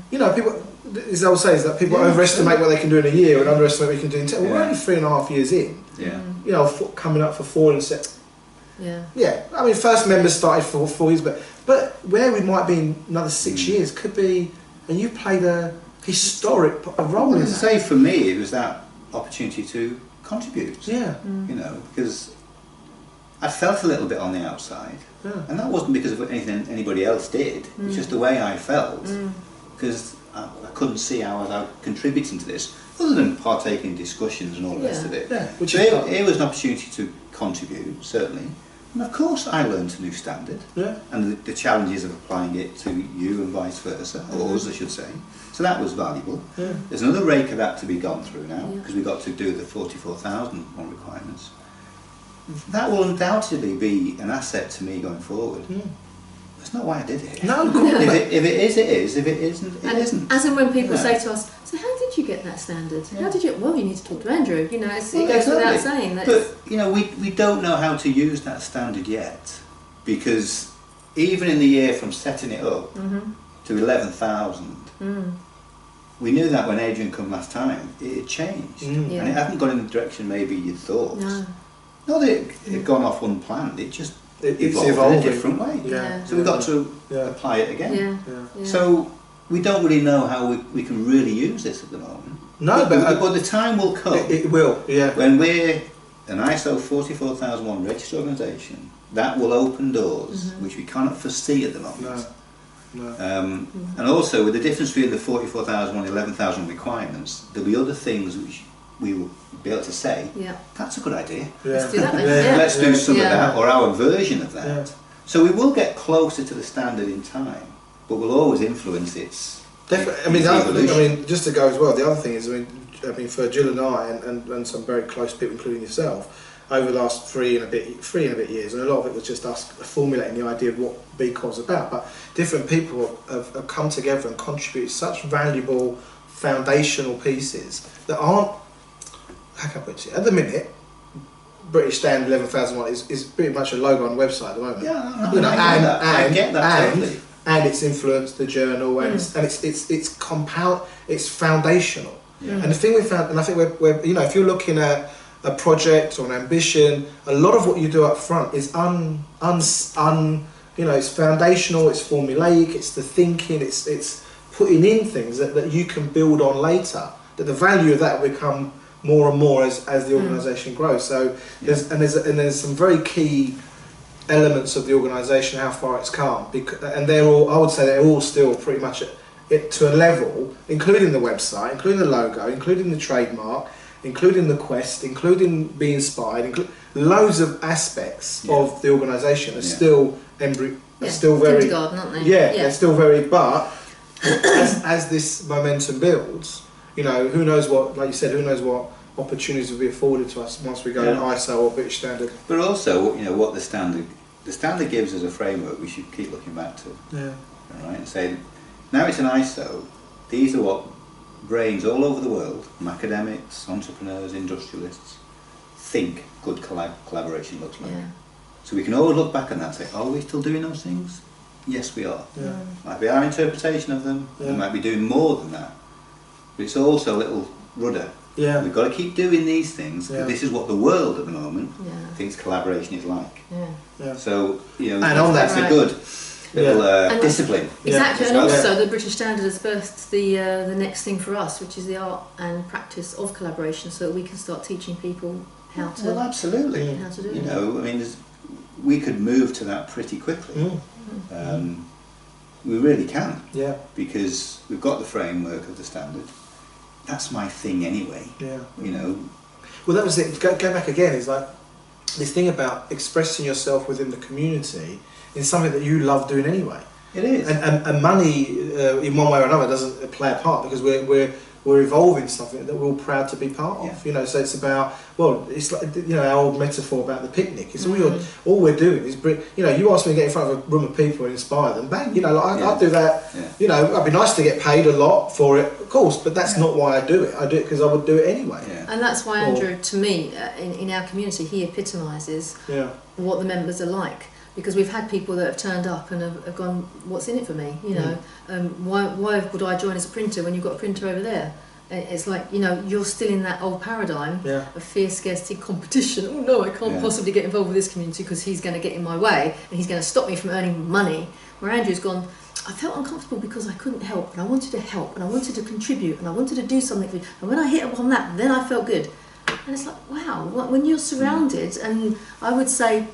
People, as I will say, is that people overestimate what they can do in a year and underestimate what you can do in 10. Well, we're only 3.5 years in. Coming up for 4 in September. I mean, first members started for 4 years, but where we might be in another 6 years could be, and you played a historic role in that. Say for me, it was that opportunity to contribute. Because I felt a little bit on the outside, and that wasn't because of anything anybody else did. It's just the way I felt, because I couldn't see how I was contributing to this, other than partaking in discussions and all the rest of it. It was an opportunity to contribute, certainly. And of course I learned a new standard, and the challenges of applying it to you and vice versa, or us I should say. So that was valuable. There's another rake of that to be gone through now, because we've got to do the 44,001 requirements. That will undoubtedly be an asset to me going forward. That's not why I did it. No, if it is, it is. If it isn't, it isn't. As and when people say to us, so how did you get that standard? How did you? Well, you need to talk to Andrew. It goes without saying. But we don't know how to use that standard yet, because even in the year from setting it up to 11,000, we knew that when Adrian came last time, it had changed, and it hadn't gone in the direction maybe you'd thought. Not that it had gone off unplanned. It just evolved in a different way. So we've got to apply it again. So we don't really know how we can really use this at the moment. No, but the time will come. It will, when we're an ISO 44001 registered organisation, that will open doors which we cannot foresee at the moment. And also, with the difference between the 44,001 and 11,000 requirements, there'll be other things which we will be able to say, that's a good idea. Let's do that then. Let's do some of that, or our version of that. So we will get closer to the standard in time, but we'll always influence its definitely. I mean, just to go as well, the other thing is, I mean, for Gill and I, and some very close people, including yourself, over the last three and a bit years, and a lot of it was just us formulating the idea of what BeColl's about. But different people have come together and contributed such valuable foundational pieces that aren't, how can I put it, at the minute, British Standard 11,001 is pretty much a logo on the website at the moment. I get that totally. And it's influenced the journal, and it's foundational. And the thing we found, and I think we're if you're looking at a project or an ambition, a lot of what you do up front is it's foundational, it's formulaic, it's the thinking, it's putting in things that you can build on later, that the value of that will become more and more as the organisation grows. So there's some very key elements of the organisation, how far it's come, and they're all, I would say they're all still pretty much it to a level, including the website, including the logo, including the trademark, including the quest, including Be Inspired, loads of aspects of the organisation are still still very kindergarten, aren't they? they're still very, but as this momentum builds, you know, who knows what, like you said, who knows what opportunities will be afforded to us once we go ISO or British Standard. But also, you know, what the standard gives us a framework we should keep looking back to. Yeah. All right, and say, now it's an ISO, these are what brains all over the world, from academics, entrepreneurs, industrialists, think good collaboration looks like. Yeah. So we can always look back on that and say, are we still doing those things? Yes, we are. Yeah. Might be our interpretation of them, we might be doing more than that. But it's also a little rudder. Yeah. We've got to keep doing these things, because this is what the world at the moment thinks collaboration is like. Yeah. So, you know, and on that's a good little discipline. Exactly, Yeah. and also the British Standard has birthed the next thing for us, which is the art and practice of collaboration, so that we can start teaching people how to. Well, absolutely. How to do it. You know, I mean, we could move to that pretty quickly. We really can. Yeah. Because we've got the framework of the standard. That's my thing anyway. Yeah. You know. Well, that was it. Go back again. Is like this thing about expressing yourself within the community is something that you love doing anyway. It is. And money, in one way or another, doesn't play a part, because we're evolving something that we're all proud to be part of. Yeah. You know, so it's about, well, it's like, you know, our old metaphor about the picnic. It's all we're doing is bring. You know, you ask me to get in front of a room of people and inspire them. Bang. You know, like I do that. Yeah. You know, I'd be nice to get paid a lot for it, of course, but that's not why I do it. I do it because I would do it anyway. Yeah. And that's why Andrew, to me, in our community, he epitomises what the members are like. Because we've had people that have turned up and have gone, what's in it for me? You know, why would I join as a printer when you've got a printer over there? It's like, you know, you're still in that old paradigm of fear, scarcity, competition. Oh no, I can't possibly get involved with this community because he's going to get in my way and he's going to stop me from earning money. Where Andrew's gone, I felt uncomfortable because I couldn't help, and I wanted to help, and I wanted to contribute, and I wanted to do something for you. And when I hit upon that, then I felt good. And it's like, wow, when you're surrounded, and I would say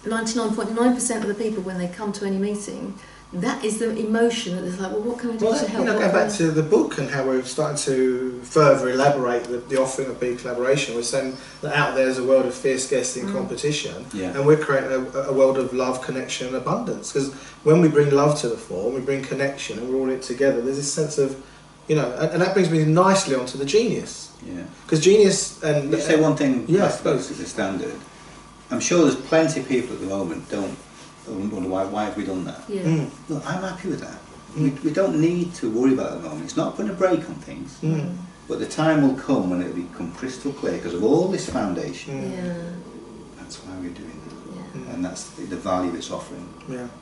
99.9% of the people, when they come to any meeting, that is the emotion that is like, well, what can we do to help? You know, going back to the book and how we're starting to further elaborate the offering of BeCollaboration, we're saying that out there is a world of fear, scarcity and competition, and we're creating a world of love, connection and abundance. Because when we bring love to the fore, we bring connection and we're all in it together, there's this sense of, you know, and that brings me nicely onto the genius. Yeah. Because genius and... Just say one thing, I I suppose, to the standard. I'm sure there's plenty of people at the moment don't wonder why have we done that. Yeah. Look, I'm happy with that. We don't need to worry about it at the moment. It's not putting a brake on things, but the time will come when it'll become crystal clear because of all this foundation. That's why we're doing that, and that's the value it's offering.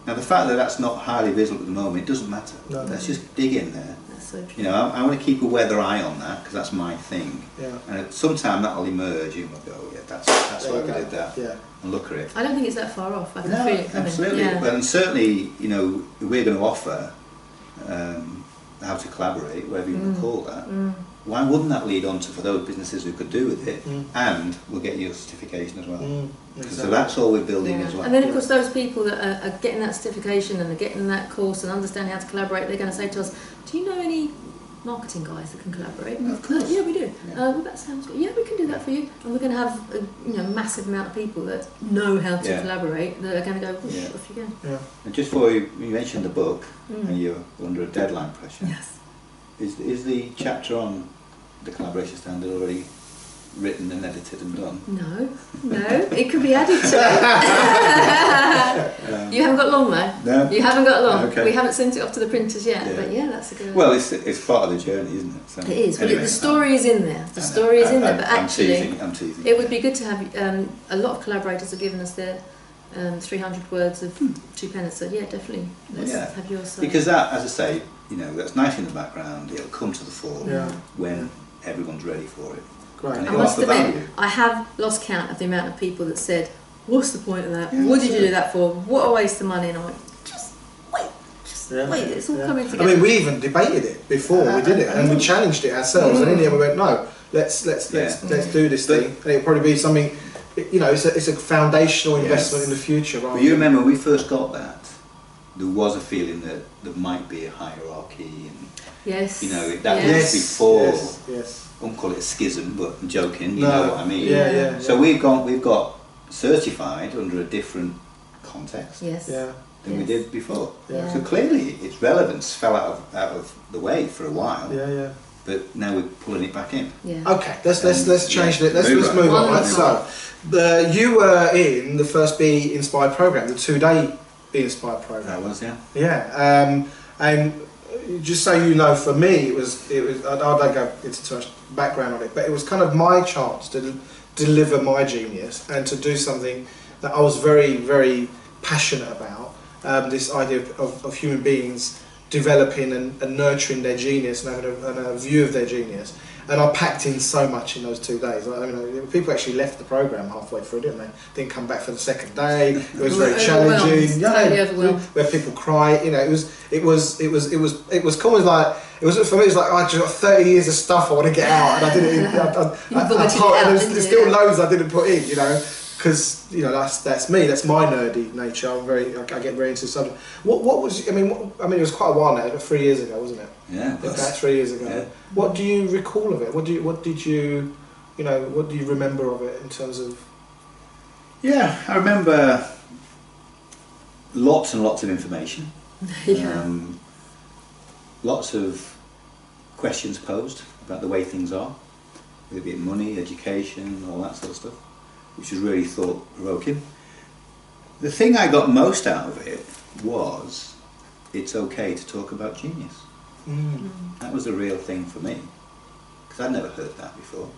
Now the fact that that's not highly visible at the moment, it doesn't matter. Let's just dig in there. So you know, I want to keep a weather eye on that because that's my thing. And at some time that'll emerge. You will go, that's why we did that. And look at it. I don't think it's that far off. I can No, feel it coming. absolutely. And certainly, you know, we're going to offer how to collaborate, whatever you want to call that. Why wouldn't that lead on to, for those businesses who could do with it, and we'll get you a certification as well. So that's all we're building as well. And then of course those people that are getting that certification and are getting that course and understand how to collaborate, they're going to say to us, do you know any marketing guys that can collaborate? Of course. Yeah, we do. That sounds good. Yeah, we can do that for you. And we're going to have a massive amount of people that know how to collaborate that are going to go, off you go. And just before you mentioned the book, and you're under a deadline pressure, is the chapter on the collaboration standard already written and edited and done? No, it could be added to it. You haven't got long though. No? You haven't got long. Okay. We haven't sent it off to the printers yet, but that's a good. Well, it's part of the journey, isn't it? So it is, but anyway, the story is in there. The story is in there, but actually, I'm teasing. it would be good to have. A lot of collaborators have given us their 300 words of 2 pence. So yeah, definitely. Let's have yours. Because that, as I say, you know, that's nice in the background. It'll come to the fore when everyone's ready for it. Great. And I it'll must offer admit, value. I have lost count of the amount of people that said, "What's the point of that? What did you do that for? What a waste of money!" And I went, just Yeah. Wait, it's all coming I together. mean, we even debated it before we did it, and we challenged it ourselves. And in the end, we went, no, let's do this thing. And it'll probably be something. You know, it's a foundational investment in the future. But you remember when we first got that, there was a feeling that there might be a hierarchy, and yes, you know that was before. Yes. I won't call it a schism, but I'm joking. You know what I mean. Yeah. So we've got certified under a different context. Yes. Yeah. Than we did before. Yeah. So clearly, its relevance fell out of the way for a while. Yeah. But now we're pulling it back in. Yeah. Okay, let's change it. Let's move on. Right? So, you were in the first Be Inspired program, the 2-day Be Inspired program. That was, yeah. Yeah, and just so you know, for me, it was. I don't go into too much background on it, but it was kind of my chance to deliver my genius and to do something that I was very, very passionate about. This idea of human beings developing and nurturing their genius and having a view of their genius. And I packed in so much in those 2 days. I mean, people actually left the program halfway through, didn't they? Didn't come back for the second day. It was very challenging. Totally where people cry. You know, it was cool. It was for me. It was like I just got 30 years of stuff I want to get out, and I didn't. There's still loads I didn't put in. You know. Because that's me. That's my nerdy nature. I get very into the subject. What was? I mean, it was quite a while now. About 3 years ago, wasn't it? Yeah. About 3 years ago. Yeah. What do you recall of it? What do you remember of it in terms of? Yeah, I remember lots and lots of information. Lots of questions posed about the way things are, whether it be money, education, all that sort of stuff, which was really thought-provoking. The thing I got most out of it was it's okay to talk about genius. That was a real thing for me, because I'd never heard that before.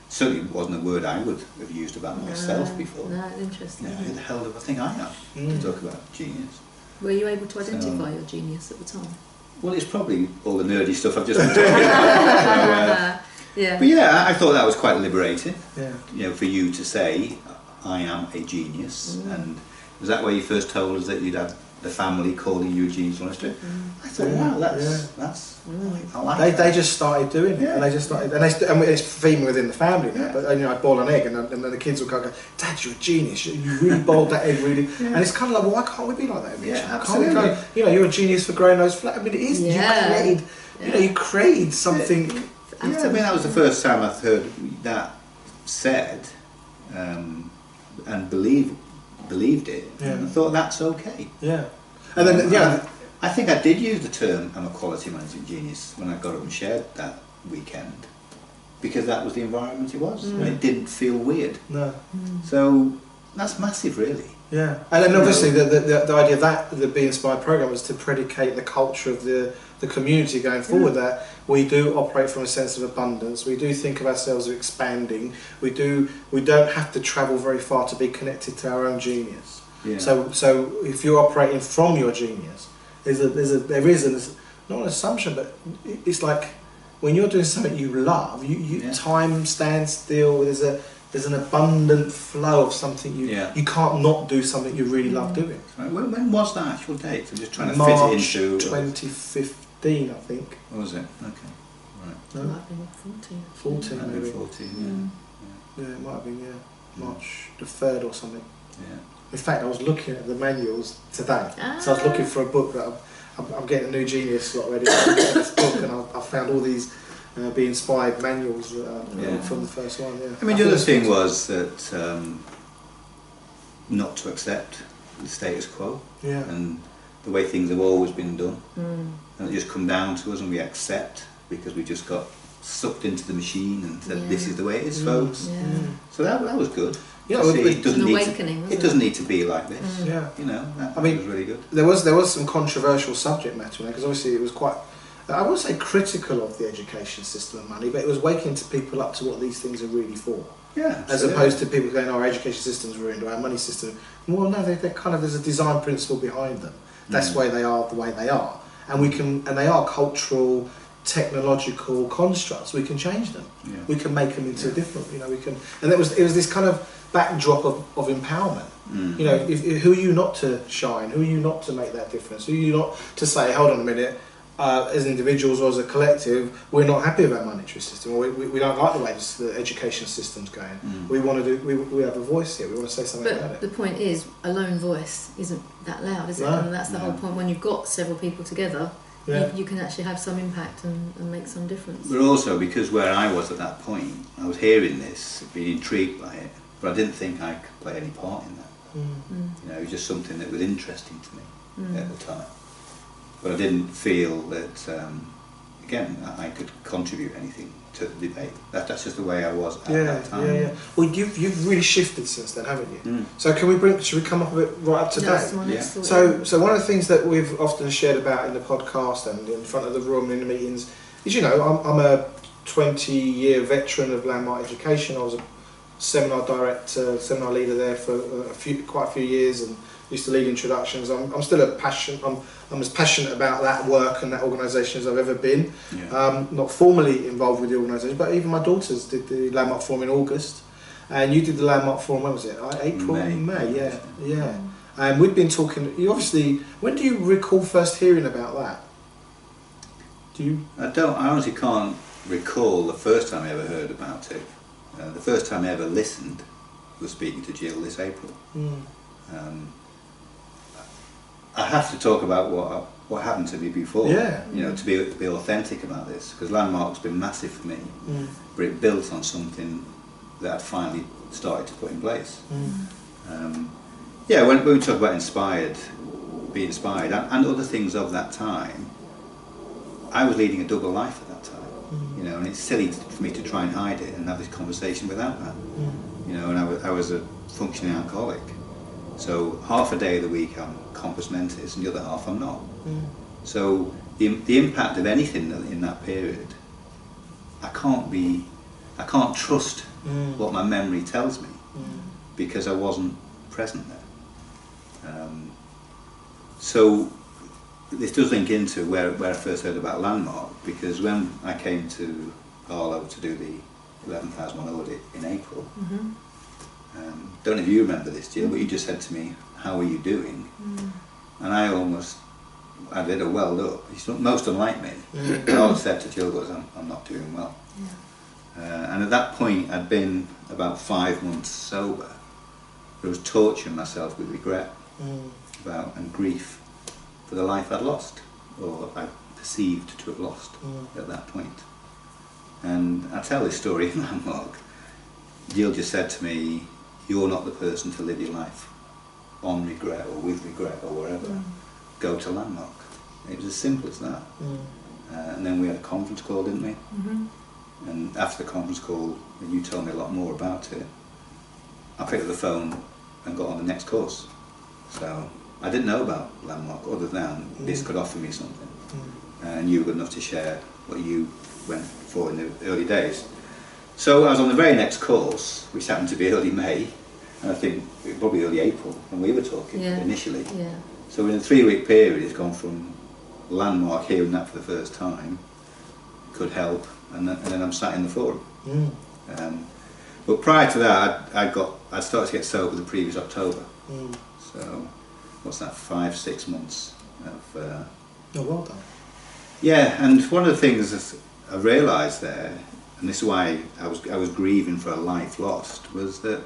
Certainly wasn't a word I would have used about myself before. No, interesting. Who the hell do I think I am to talk about genius? Were you able to identify your genius at the time? Well, it's probably all the nerdy stuff I've just been talking about. Yeah. But yeah, I thought that was quite liberating. Yeah. You know, for you to say, I am a genius. And was that where you first told us that you'd had the family calling you a genius on the street? I thought, wow, that's I like that. They just started doing it, and they just started, and it's theme within the family now. But I boil an egg, and then the kids will go, "Dad, you're a genius. You really boiled that egg, really." And it's kind of like, well, why can't we be like that? Yeah, absolutely. Can't we go, you're a genius for growing those flat. I mean, it is. Yeah. You created something. Yeah, I mean, that was the first time I've heard that said, and believed it. Yeah. And I thought that's okay. Yeah. And then I think I did use the term "I'm a quality management genius" when I got up and shared that weekend, because that was the environment it was, and it didn't feel weird. No. So that's massive, really. Yeah. And then obviously the idea that the Be Inspired program was to predicate the culture of the community going forward, that we do operate from a sense of abundance, we do think of ourselves as expanding, we don't have to travel very far to be connected to our own genius. Yeah. So if you're operating from your genius, there is not an assumption, but it's like when you're doing something you love, time stands still. There's an abundant flow of something you can't not do something you really love doing. Right. When was that actual date? I'm just trying to March fit it into 2015, I think. What was it? Okay, right. No? It might have been 14. 14 Might have maybe. been 14. Yeah, it might have been, March the 3rd or something. Yeah. In fact, I was looking at the manuals today. So I was looking for a book that I'm getting a new genius slot ready for this book, and I found all these Be Inspired manuals from the first one. Yeah. I mean, the other thing was that not to accept the status quo and the way things have always been done, and it just come down to us and we accept because we just got sucked into the machine and said this is the way it is, folks. So that was good. It doesn't need to be like this. Yeah. That was really good. There was some controversial subject matter in it, because obviously it was quite, I wouldn't say critical of the education system and money, but it was waking people up to what these things are really for. Yeah. As opposed to people going, our education system's ruined, or our money system. Well, no, they're kind of, there's a design principle behind them. That's why they are the way they are. And they are cultural, technological constructs, we can change them. Yeah. We can make them into different, you know, we can, and it was this kind of backdrop of empowerment. You know, who are you not to shine? Who are you not to make that difference? Who are you not to say, hold on a minute, as individuals or as a collective, we're not happy about monetary system, or we don't like the way the education system's going. We want to do, we have a voice here, we want to say something about it. But the point is, a lone voice isn't that loud, is it? No. And that's the whole point. When you've got several people together, you can actually have some impact and make some difference. But also, because where I was at that point, I was hearing this, being intrigued by it, but I didn't think I could play any part in that. You know, it was just something that was interesting to me at the time. But I didn't feel that, again, I could contribute anything to the debate. That's just the way I was at that time. Well, you've really shifted since then, haven't you? So should we come up a bit right up to date? So one of the things that we've often shared about in the podcast and in front of the room in the meetings is, you know, I'm a 20-year veteran of landmark education. I was a seminar director, seminar leader there for quite a few years, and used to lead introductions. I'm still I'm as passionate about that work and that organisation as I've ever been. Not formally involved with the organisation, but even my daughters did the Landmark Forum in August, and you did the Landmark Forum, when was it? April, May, yeah. And we've been talking. You obviously, when do you recall first hearing about that? Do you? I honestly can't recall the first time I ever heard about it. The first time I ever listened was speaking to Gill this April. I have to talk about what happened to me before. You know, to be authentic about this, because Landmark's been massive for me, but it built on something that I'd finally started to put in place. When we talk about being inspired, and other things of that time, I was leading a double life at that time. You know, and it's silly for me to try and hide it and have this conversation without that. You know, and I was a functioning alcoholic. So half a day of the week I'm compos mentis and the other half I'm not. So the impact of anything in that period, I can't trust what my memory tells me because I wasn't present there. So this does link into where I first heard about Landmark, because when I came to Harlow to do the 11,001 audit in April, don't know if you remember this, Jill, but you just said to me, how are you doing? And I did a well look. It's most unlike me. And all I said to Jill was, I'm not doing well. And at that point I'd been about 5 months sober. I was torturing myself with regret and grief for the life I'd lost, or I perceived to have lost at that point. And I tell this story in Landmark. Gill just said to me, you're not the person to live your life on regret or with regret or wherever. Go to Landmark. It was as simple as that. And then we had a conference call, didn't we? And after the conference call, and you told me a lot more about it, I picked up the phone and got on the next course. So I didn't know about Landmark other than this could offer me something. And you were good enough to share what you went for in the early days. So I was on the very next course, which happened to be early May, and I think probably early April when we were talking initially. So in a 3-week period it's gone from Landmark, hearing that for the first time, could help, and then I'm sat in the forum. But prior to that I started to get sober the previous October. So what's that, 5-6 months of well done. Yeah, and one of the things that I realised there, and this is why I was grieving for a life lost, was that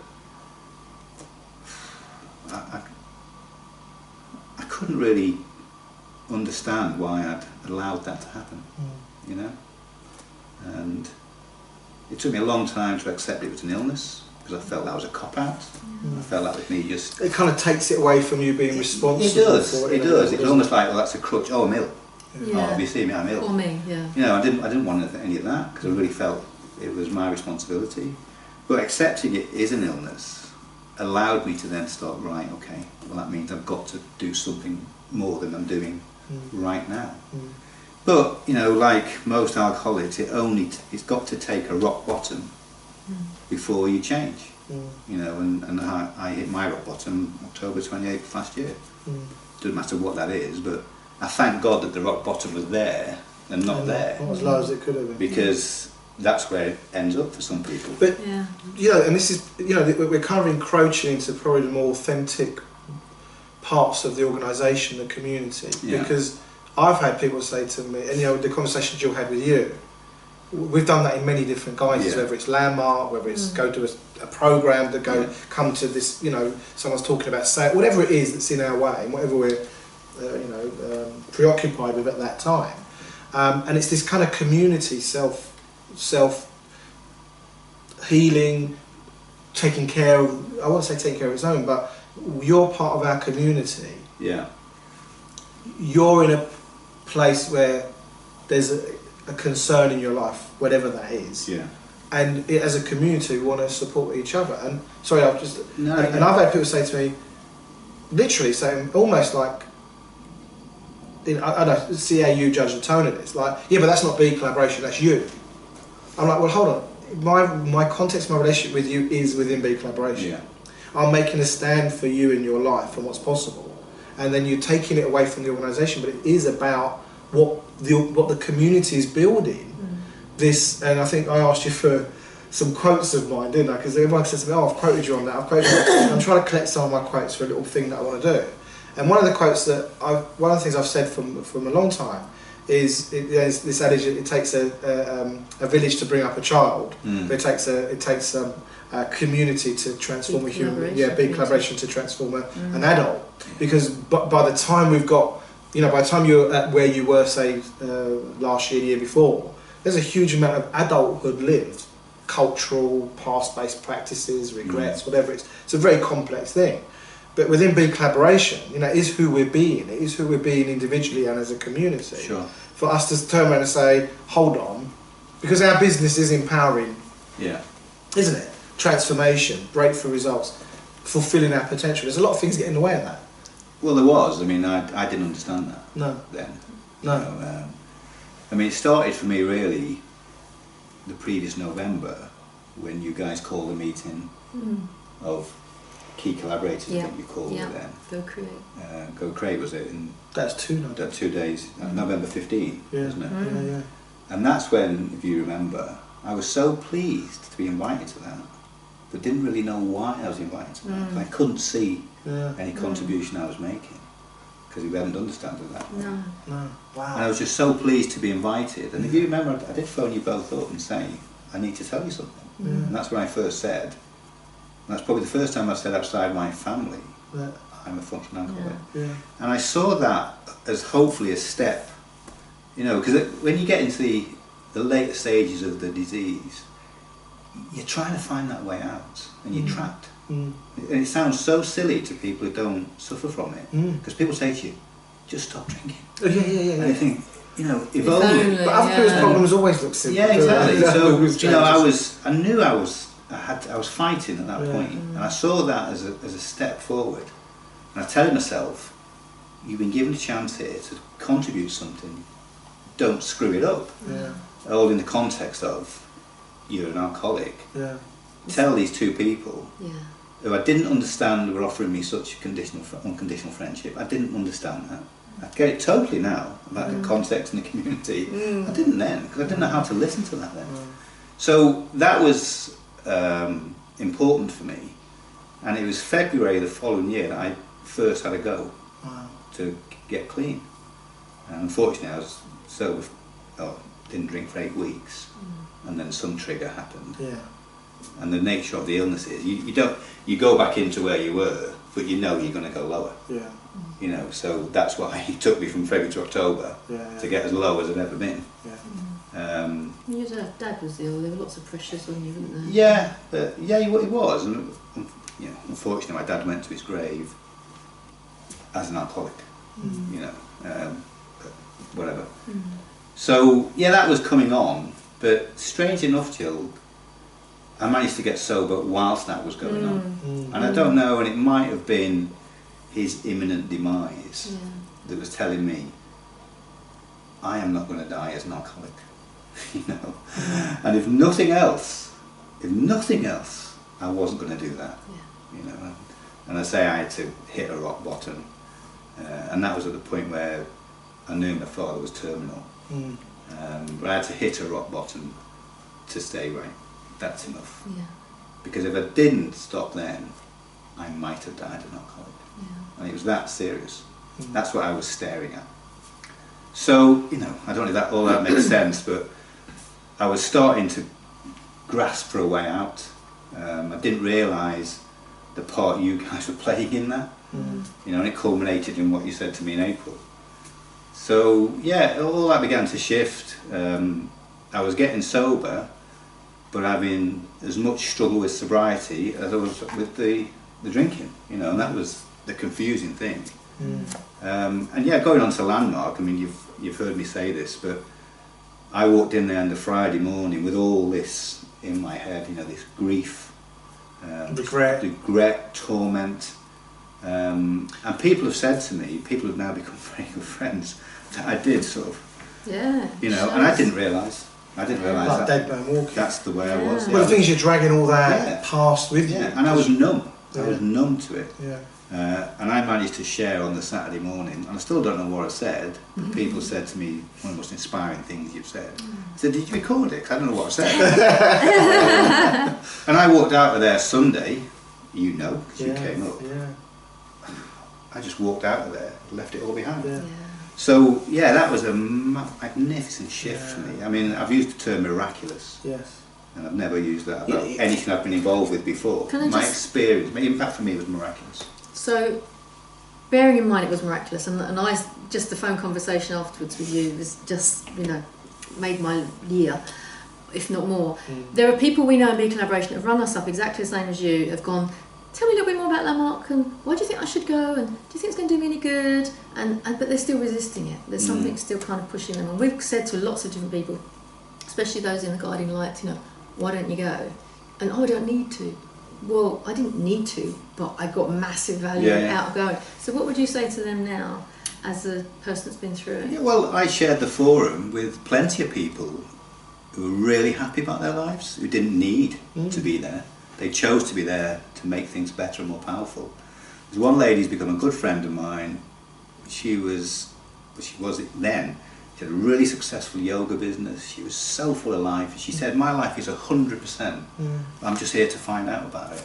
I couldn't really understand why I'd allowed that to happen, you know? And it took me a long time to accept it was an illness, because I felt that was a cop-out. I felt that was me just... It kind of takes it away from you being responsible. It does. It was almost like, well, that's a crutch. Oh, I'm ill. Oh, obviously, I'm ill. Or me, yeah. You know, I didn't want any of that, because I really felt it was my responsibility. But accepting it is an illness allowed me to then start, right, okay, well that means I've got to do something more than I'm doing right now. But, you know, like most alcoholics, it's got to take a rock bottom before you change. You know, and I hit my rock bottom October 28th last year. Doesn't matter what that is, but I thank God that the rock bottom was there and not there. Not as low as it could have been. Because that's where it ends up for some people. But, you know, and this is, you know, we're kind of encroaching into probably the more authentic parts of the organisation, the community. Yeah. Because I've had people say to me, and you know, the conversation Jill had with you, we've done that in many different guises, whether it's landmark, whether it's go to a programme, to go come to this, you know, someone's talking about sale, whatever it is that's in our way, and whatever we're, you know, preoccupied with at that time. And it's this kind of community, self healing, taking care of, I won't say taking care of its own, but you're part of our community. Yeah. You're in a place where there's a concern in your life, whatever that is. Yeah. And as a community, we want to support each other. And sorry, I've just and I've had people say to me, literally saying, almost like, I don't know, see how you judge the tone of it. It's like, yeah, but that's not BeCollaboration, that's you. I'm like, well, hold on. My context, my relationship with you is within BeCollaboration. Yeah. I'm making a stand for you in your life and what's possible. And then you're taking it away from the organisation, but it is about what the community is building. This, and I think I asked you for some quotes of mine, didn't I? Because everyone says to me, oh, I've quoted you on that, I've quoted you. I'm trying to collect some of my quotes for a little thing that I want to do. And one of the quotes that one of the things I've said from a long time is there's this adage: it takes a village to bring up a child, but it takes a community to transform a human. Yeah, BeCollaboration to transform an adult. Because by the time we've got, you know, by the time you're at where you were, say, last year, the year before, there's a huge amount of adulthood lived, cultural, past-based practices, regrets, whatever it is. It's a very complex thing. But within BeCollaboration, you know, it is who we're being. It is who we're being individually and as a community. Sure. For us to turn around and say, hold on, because our business is empowering, isn't it? Transformation, breakthrough results, fulfilling our potential. There's a lot of things getting in the way of that. Well, there was. I mean, I didn't understand that. No. Then. No. You know, I mean, it started for me really the previous November when you guys called a meeting of key collaborators, I think you called it then. Go Create. Go Create was it? In That's 2 days, November 15, wasn't it? Yeah. And that's when, if you remember, I was so pleased to be invited to that, but didn't really know why I was invited to that. I couldn't see any contribution I was making, because we hadn't understood that. No. Wow. And I was just so pleased to be invited. And if you remember, I did phone you both up and say, I need to tell you something. And that's when I first said, and that's probably the first time I've said outside my family, I'm a functional alcoholic. And I saw that as hopefully a step, you know, because when you get into the later stages of the disease, you're trying to find that way out, and you're trapped. And it sounds so silly to people who don't suffer from it, because people say to you, just stop drinking. Yeah. And you think, you know, if only. But other people's problems always look simple. Yeah, exactly. So, you know, I knew I was fighting at that point, and I saw that as a step forward. And I tell myself, you've been given a chance here to contribute something. Don't screw it up. All in the context of you're an alcoholic. Tell these two people who I didn't understand were offering me such unconditional friendship. I didn't understand that. I get it totally now about the context and the community. I didn't then, because I didn't know how to listen to that then. So that was important for me, and it was February the following year that I first had a go to get clean. And unfortunately, I was sober, didn't drink for 8 weeks, and then some trigger happened. And the nature of the illness is you go back into where you were, but you know you're going to go lower. You know, so that's why it took me from February to October to get as low as I'd ever been. Your dad was ill. There were lots of pressures on you, weren't there? Yeah, it was. And you know, unfortunately, my dad went to his grave as an alcoholic. You know, but whatever. So yeah, that was coming on. But strange enough, Jill, I managed to get sober whilst that was going on. And I don't know, and it might have been his imminent demise that was telling me, I am not going to die as an alcoholic. You know, and if nothing else, I wasn't going to do that. You know, and I say I had to hit a rock bottom, and that was at the point where I knew my father was terminal. But I had to hit a rock bottom to stay right. That's enough. Yeah. Because if I didn't stop then, I might have died of an alcoholic. Yeah. And it was that serious. That's what I was staring at. So, you know, I don't know if that all that makes sense, but I was starting to grasp for a way out. I didn't realise the part you guys were playing in that. You know, and it culminated in what you said to me in April. So, yeah, all that began to shift. I was getting sober, but having as much struggle with sobriety as I was with the drinking, you know, and that was the confusing thing. And yeah, going on to Landmark, I mean, you've heard me say this, but I walked in there on the Friday morning with all this in my head, you know, this grief, regret, torment, and people have said to me, people have now become very good friends, that I did sort of, you know, and I didn't realise. Like that. Dead man walking. That's the way I was. Well, the thing is, you're dragging all that past with you. And I was numb. I was numb to it. Yeah. And I managed to share on the Saturday morning, and I still don't know what I said, but people said to me, one of the most inspiring things you've said. I said, did you record it? 'Cause I don't know what I said. And I walked out of there Sunday, you know, because you came up. I just walked out of there, left it all behind. So, yeah, that was a magnificent shift for me. I mean, I've used the term miraculous. Yes. And I've never used that about anything I've been involved with before. My experience, my impact for me was miraculous. So, bearing in mind it was miraculous, and I just the phone conversation afterwards with you was just, you know, made my year, if not more. There are people we know in BeCollaboration that have run us up exactly the same as you, have gone, tell me a little bit more about Landmark, and why do you think I should go, and do you think it's going to do me any good? And but they're still resisting it. There's something still kind of pushing them. And we've said to lots of different people, especially those in the guiding lights, you know, why don't you go? And I don't need to. Well, I didn't need to, but I got massive value out of going. So what would you say to them now, as a person that's been through it? Yeah, well, I shared the forum with plenty of people who were really happy about their lives, who didn't need to be there. They chose to be there to make things better and more powerful. There's one lady who's become a good friend of mine. She was then. She had a really successful yoga business. She was so full of life. She said, my life is 100%. I'm just here to find out about it.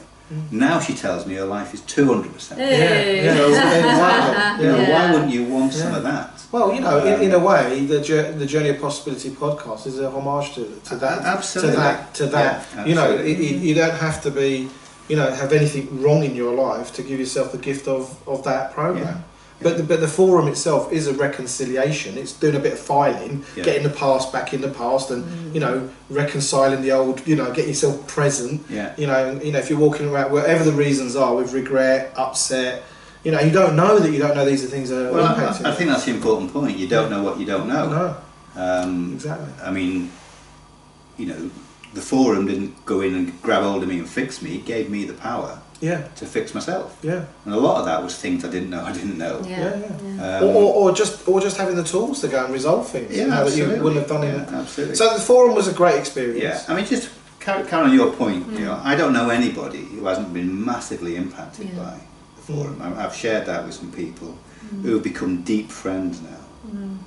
Now she tells me her life is 200%. Hey. So, exactly. You know, why wouldn't you want some of that? Well, you know, in a way, the Journey of Possibility podcast is a homage to that. Absolutely. To that. Yeah, you know, you don't have to be, you know, have anything wrong in your life to give yourself the gift of that program. Yeah. But the forum itself is a reconciliation. It's doing a bit of filing, getting the past back in the past, and you know, reconciling the old. You know, getting yourself present. You know, if you're walking around, whatever the reasons are, with regret, upset, you know, you don't know that you don't know these are things that are impacting. I think that's the important point. You don't know what you don't know. No. Exactly. I mean, you know, the forum didn't go in and grab hold of me and fix me. It gave me the power. To fix myself. And a lot of that was things I didn't know. Or just having the tools to go and resolve things. That you wouldn't have done it. Absolutely. So the forum was a great experience. I mean, just carry on your point. You know, I don't know anybody who hasn't been massively impacted by the forum. I've shared that with some people who have become deep friends now,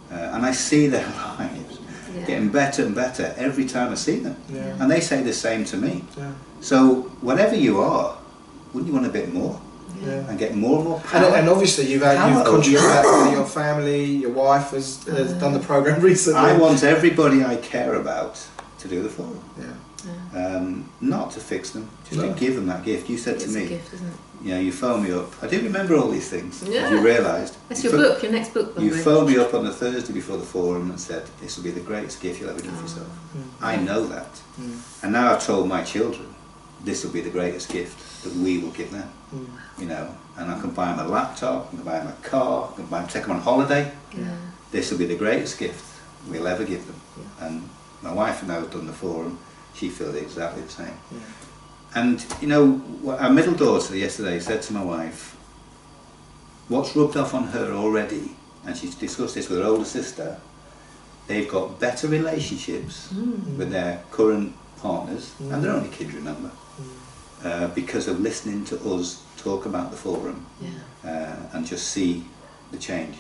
and I see their lives getting better and better every time I see them, and they say the same to me. So whatever you are, wouldn't you want a bit more? And get more and more power? And obviously you've contributed that to your family, your wife has done the programme recently. I want everybody I care about to do the forum. Not to fix them, just to give them that gift. You said to me, a gift, isn't it? You know, you phoned me up. I do remember all these things, as you realised. That's your book, your next book. You phoned me up on the Thursday before the forum and said, this will be the greatest gift you'll ever give yourself. I know that. And now I've told my children, this will be the greatest gift that we will give them. You know, and I can buy them a laptop, I can buy them a car, I can take them on holiday. This will be the greatest gift we'll ever give them. And my wife now has done the forum, she feels exactly the same. And you know, our middle daughter yesterday said to my wife, what's rubbed off on her already, and she's discussed this with her older sister, they've got better relationships with their current partners, and they're only kids, remember, because of listening to us talk about the forum and just see the change.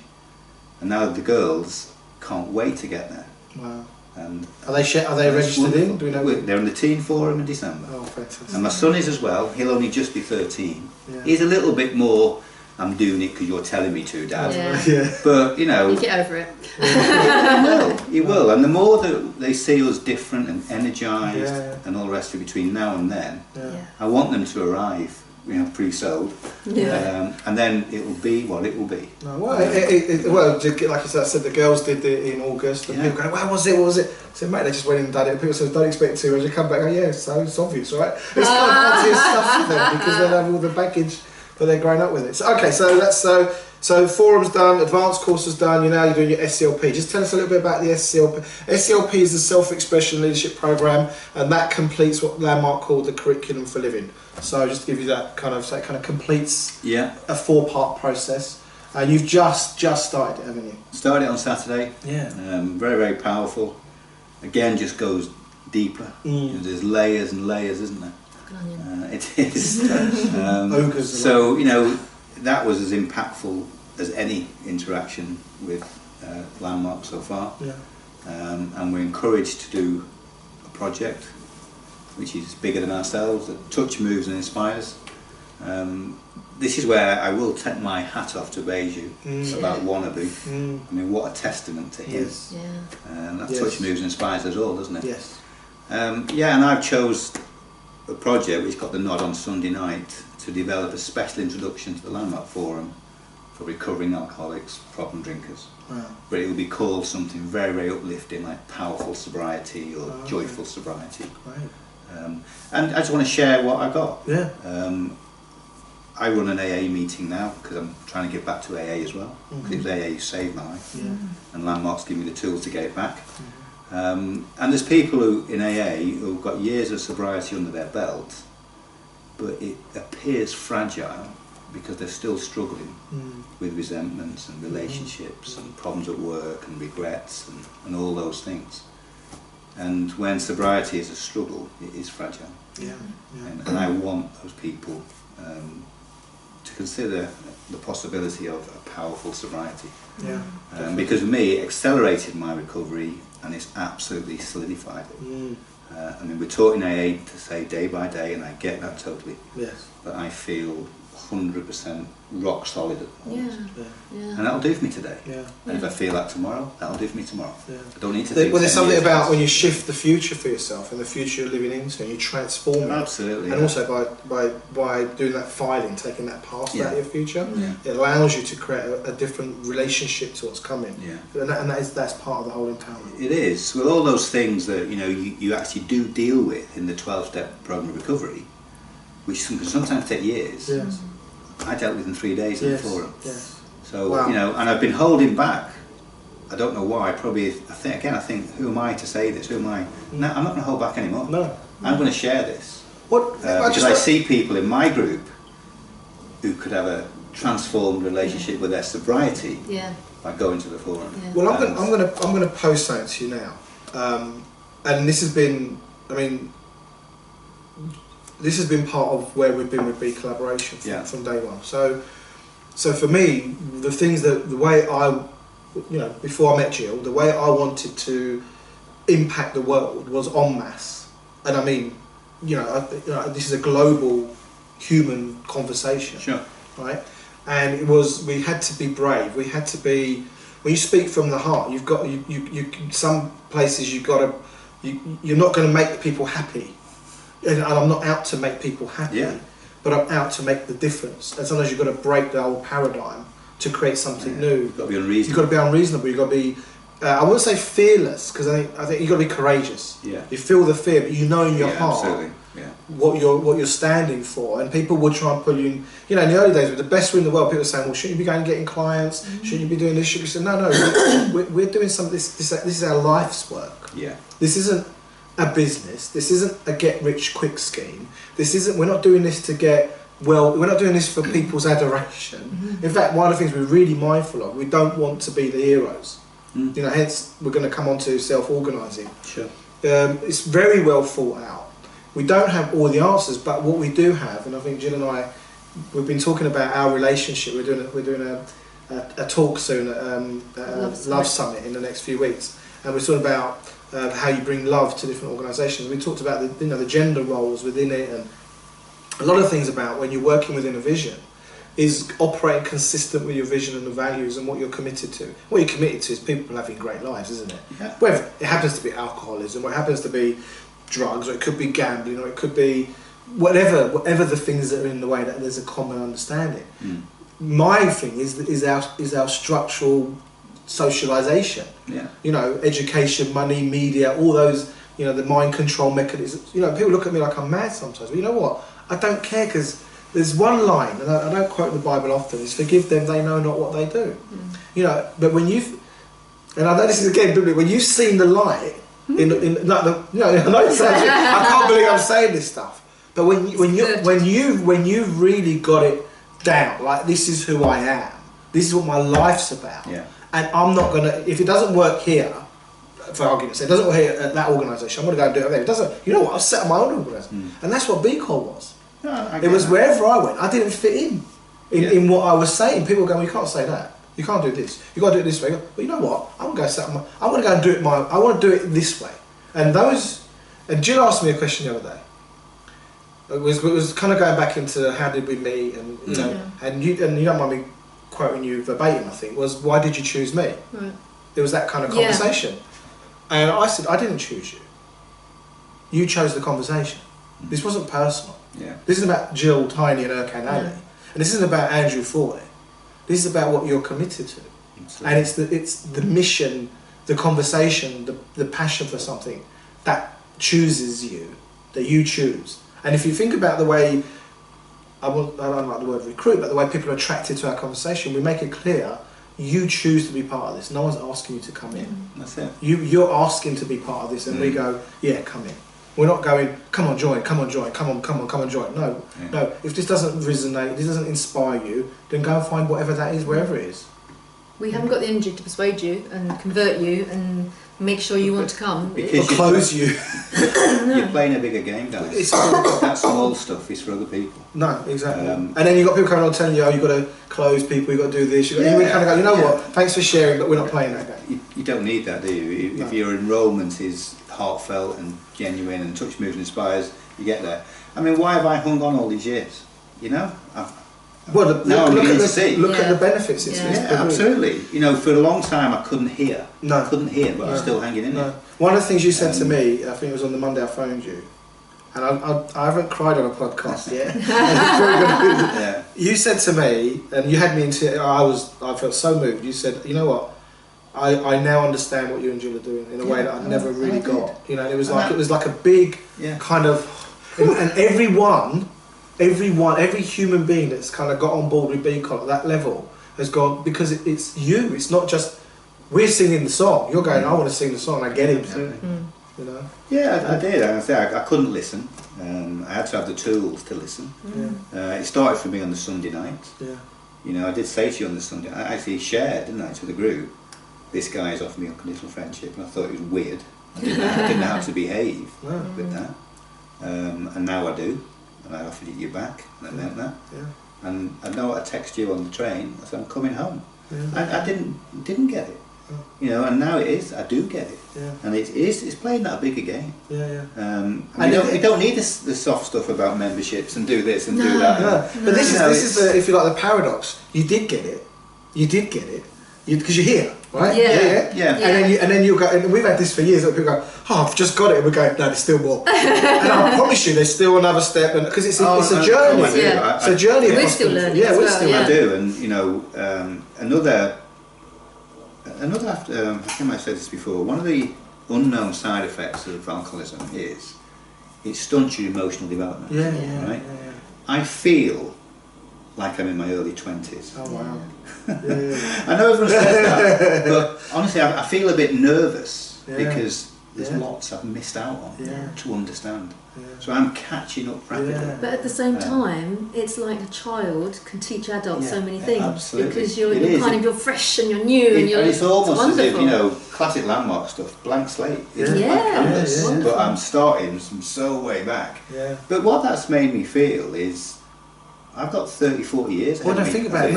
And now the girls can't wait to get there. Wow. And are they registered in? Do we know? They're in the teen forum in December. Oh, fantastic. And my son is as well. He'll only just be 13. Yeah. He's a little bit more, I'm doing it because you're telling me to, Dad. Yeah. But, you know... You get over it. He will. And the more that they see us different and energised and all the rest of it between now and then, I want them to arrive, pre-sold. Yeah. And then it will be what it will be. No, well, like I said, the girls did it in August, and people going, "What was it? What was it?" I said, "Mate, they just went in and done it." And people said, "Don't expect to." And you come back, "Oh yeah, so it's obvious, right?" It's kind of obvious stuff for them because they have all the baggage, but they're growing up with it. So okay, so that's so forums done, advanced courses done. You're doing your SCLP. Just tell us a little bit about the SCLP. SCLP is the Self-Expression Leadership Program, and that completes what Landmark called the Curriculum for Living. So just to give you that kind of completes a 4-part process. And you've just started it, haven't you? Started it on Saturday. Yeah. Very, very powerful. Again, just goes deeper. There's layers and layers, isn't there? It is. So, that was as impactful as any interaction with Landmark so far. Yeah. And we're encouraged to do a project which is bigger than ourselves, that touch, moves and inspires. This is where I will take my hat off to Beju about Wannabe. I mean, what a testament to him. Yes. And that touch, moves and inspires us all, doesn't it? Yes. And I've chose a project which got the nod on Sunday night to develop a special introduction to the Landmark Forum for recovering alcoholics, problem drinkers. Wow. But it will be called something very, very uplifting, like powerful sobriety or joyful sobriety. Right. And I just want to share what I got. Yeah. I run an AA meeting now because I'm trying to give back to AA as well. Because it was AA who saved my life, and Landmark's given me the tools to get it back. And there's people who in AA who've got years of sobriety under their belt, but it appears fragile because they're still struggling with resentments and relationships and problems at work and regrets and all those things. And when sobriety is a struggle, it is fragile. Yeah. And I want those people to consider the possibility of a powerful sobriety. Because for me, it accelerated my recovery and it's absolutely solidified it. I mean, we're taught in AA to say day by day, and I get that totally. Yes. But I feel 100% rock solid at the moment. Yeah. And that'll do for me today. Yeah. And if I feel that tomorrow, that'll do for me tomorrow. Yeah. I don't need to think. Well, there's 10 something years about past. when you shift the future for yourself and the future you're living into, and you transform it. Absolutely. And also by doing that filing, taking that past out of your future, it allows you to create a different relationship to what's coming. Yeah. And that's part of the whole empowerment. It is. With all those things that you actually do deal with in the 12-step program of recovery, which can sometimes take years. Yes. I dealt with in 3 days in the forum. Yes. So and I've been holding back. I don't know why. Probably I think who am I to say this? Who am I? No, I'm not going to hold back anymore. No. I'm going to share this. Because I see people in my group who could have a transformed relationship with their sobriety by going to the forum. Yeah. Well, I'm going to post something to you now, and this has been, this has been part of where we've been with BeCollaboration from day one. So for me, the way I, before I met Gill, the way I wanted to impact the world was en masse, and I mean, this is a global human conversation. Sure. Right? And we had to be brave. We had to be. When you speak from the heart, you've got some places you're not going to make people happy. And I'm not out to make people happy, but I'm out to make the difference. And sometimes you've got to break the old paradigm to create something new. You've got to be unreasonable. You've got to be unreasonable. You've got to be, I wouldn't say fearless, because I think you've got to be courageous. Yeah. You feel the fear, but you know in your heart absolutely. what you're standing for. And people will try and pull you in. In the early days, with the best way in the world, people were saying, well, shouldn't you be going and getting clients? Shouldn't you be doing this? Should you say, no, we're doing something. This is our life's work. Yeah. This isn't a business. This isn't a get-rich-quick scheme. We're not doing this to get well. We're not doing this for people's adoration. In fact, one of the things we're really mindful of, we don't want to be the heroes. Hence we're going to come on to self-organising. Sure. It's very well thought out. We don't have all the answers, but what we do have, and I think Gill and I, we've been talking about our relationship. We're doing a talk soon at Love Summit in the next few weeks. and we talked about how you bring love to different organisations. We talked about the gender roles within it, and a lot of things about when you're working within a vision is operating consistent with your vision and the values and what you're committed to. What you're committed to is people having great lives, isn't it? Yeah. Whether it happens to be alcoholism, or it happens to be drugs, or it could be gambling, or it could be whatever the things that are in the way, that there's a common understanding. My thing is our structural socialisation. Yeah. You know, education, money, media, all those, you know, the mind control mechanisms. You know, people look at me like I'm mad sometimes, but you know what? I don't care, because there's one line, and I don't quote the Bible often, is forgive them, they know not what they do. You know, but when you've, and I know this is again biblical, when you've seen the light, in like the, you know, I can't believe I'm saying this stuff, but when you've really got it down, like this is who I am, this is what my life's about, and I'm not gonna, if it doesn't work here, for argument's sake, it doesn't work here at that organisation, I'm gonna go and do it there. It doesn't, you know what? I've set up my own organisation, and that's what BeColl was. It was wherever I went, I didn't fit in what I was saying. People go, well, you can't say that. You can't do this. You got to do it this way. But you know what? I want to go set up I want to go and do it I want to do it this way. And Gill asked me a question the other day. It was kind of going back into how did we meet, and you know, and you don't mind me quoting you verbatim. I think was, why did you choose me? Right. It was that kind of conversation, and I said, I didn't choose you. You chose the conversation. This wasn't personal. Yeah. This isn't about Gill, Tiney and Erkan Ali. And this isn't about Andrew Foy. This is about what you're committed to. Absolutely. And it's the mission, the conversation, the passion for something that chooses you, that you choose. And if you think about the way, I don't like the word recruit, but the way people are attracted to our conversation, we make it clear, you choose to be part of this. No one's asking you to come in. That's it. You're asking to be part of this, and we go, yeah, come in. We're not going, come on, join, come on, join, come on, join. No, no. If this doesn't resonate, this doesn't inspire you, then go and find whatever that is, wherever it is. We haven't got the energy to persuade you and convert you and make sure you want to come. Or close you. You're playing a bigger game, guys. That small stuff is for other people. No, exactly. And then you've got people coming on telling you, oh, you've got to close people, you've got to do this. You kind of go, you know what, thanks for sharing, but we're not playing that game. You don't need that, do you? If your enrolment is heartfelt and genuine and touch, moves and inspires, you get there. I mean, why have I hung on all these years? You know? Well, look at the benefits. Absolutely. You know, for a long time I couldn't hear. I couldn't hear, but I'm still hanging in there. One of the things you said to me, I think it was on the Monday I phoned you, and I haven't cried on a podcast yet. You said to me, and you had me into, I felt so moved. You said, you know what? I now understand what you and Gill are doing in a way that I never really got. You know, it was like a big kind of, and every human being that's kind of got on board with BeColl at that level has gone, because it's you. It's not just we're singing the song. You're going, I want to sing the song. I get it. You know. Yeah, I did. I couldn't listen. I had to have the tools to listen. It started for me on the Sunday night. You know, I did say to you on the Sunday, I actually shared, didn't I, to the group, this guy has offered me unconditional friendship, and I thought it was weird. I didn't know how to behave with that. And now I do, and I offered it you back, and I meant that. And I know I text you on the train, I said, I'm coming home. I didn't get it. You know, and now it is, I do get it. And it's playing that bigger game. We don't need the soft stuff about memberships and do this and do that. But this is the, if you like, the paradox. You did get it. Because you're here, right? And then you'll go, and we've had this for years, that people go, oh, I've just got it, and we go, no, there's still more. And I promise you, there's still another step, and because it's a journey. It's a journey. We're still learning. I do, and you know, another. I think I said this before. One of the unknown side effects of alcoholism is it stunts your emotional development. Right? I feel like I'm in my early 20s. Oh wow. I know everyone says that, but honestly I feel a bit nervous because there's lots I've missed out on to understand. So I'm catching up rapidly. But at the same time, it's like a child can teach adults so many things. Absolutely. Because you're fresh and you're new and it's almost as if, you know, classic landmark stuff, blank slate. It's blank canvas, but I'm starting from so way back. But what that's made me feel is I've got 30, 40 years ahead of me. Think about it.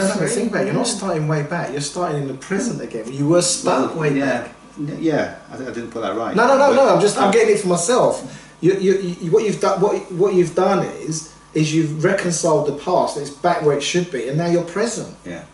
You're not starting way back. You're starting in the present again. You were stuck way back. Yeah, I think I didn't put that right. No. I'm getting it for myself. What you've done is you've reconciled the past. And it's back where it should be, and now you're present. Yeah.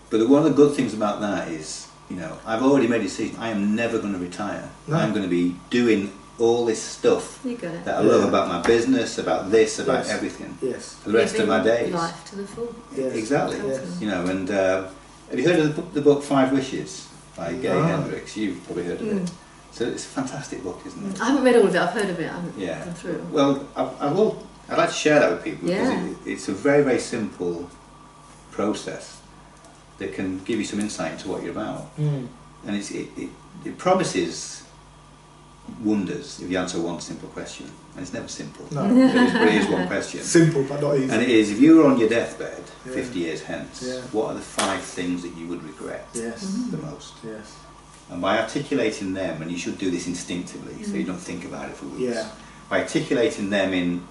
But one of the good things about that is, you know, I've already made a decision. I am never going to retire. No. I'm going to be doing all this stuff that I love about my business, about this, about everything. Yes. For the rest of my days. Life to the full. Yes. Exactly. Yes. You know, and have you heard of the book 5 Wishes by Gay Hendricks? You've probably heard of it. So it's a fantastic book, isn't it? I haven't read all of it. I've heard of it. I haven't gone through it. Well, I'd like to share that with people because it's a very, very simple process that can give you some insight into what you're about. And it promises wonders if you answer one simple question, and it's never simple. No. But it is one question. Simple but not easy. And it is, if you were on your deathbed 50 years hence, what are the 5 things that you would regret the most? Yes. And by articulating them, and you should do this instinctively, so you don't think about it for weeks. By articulating them in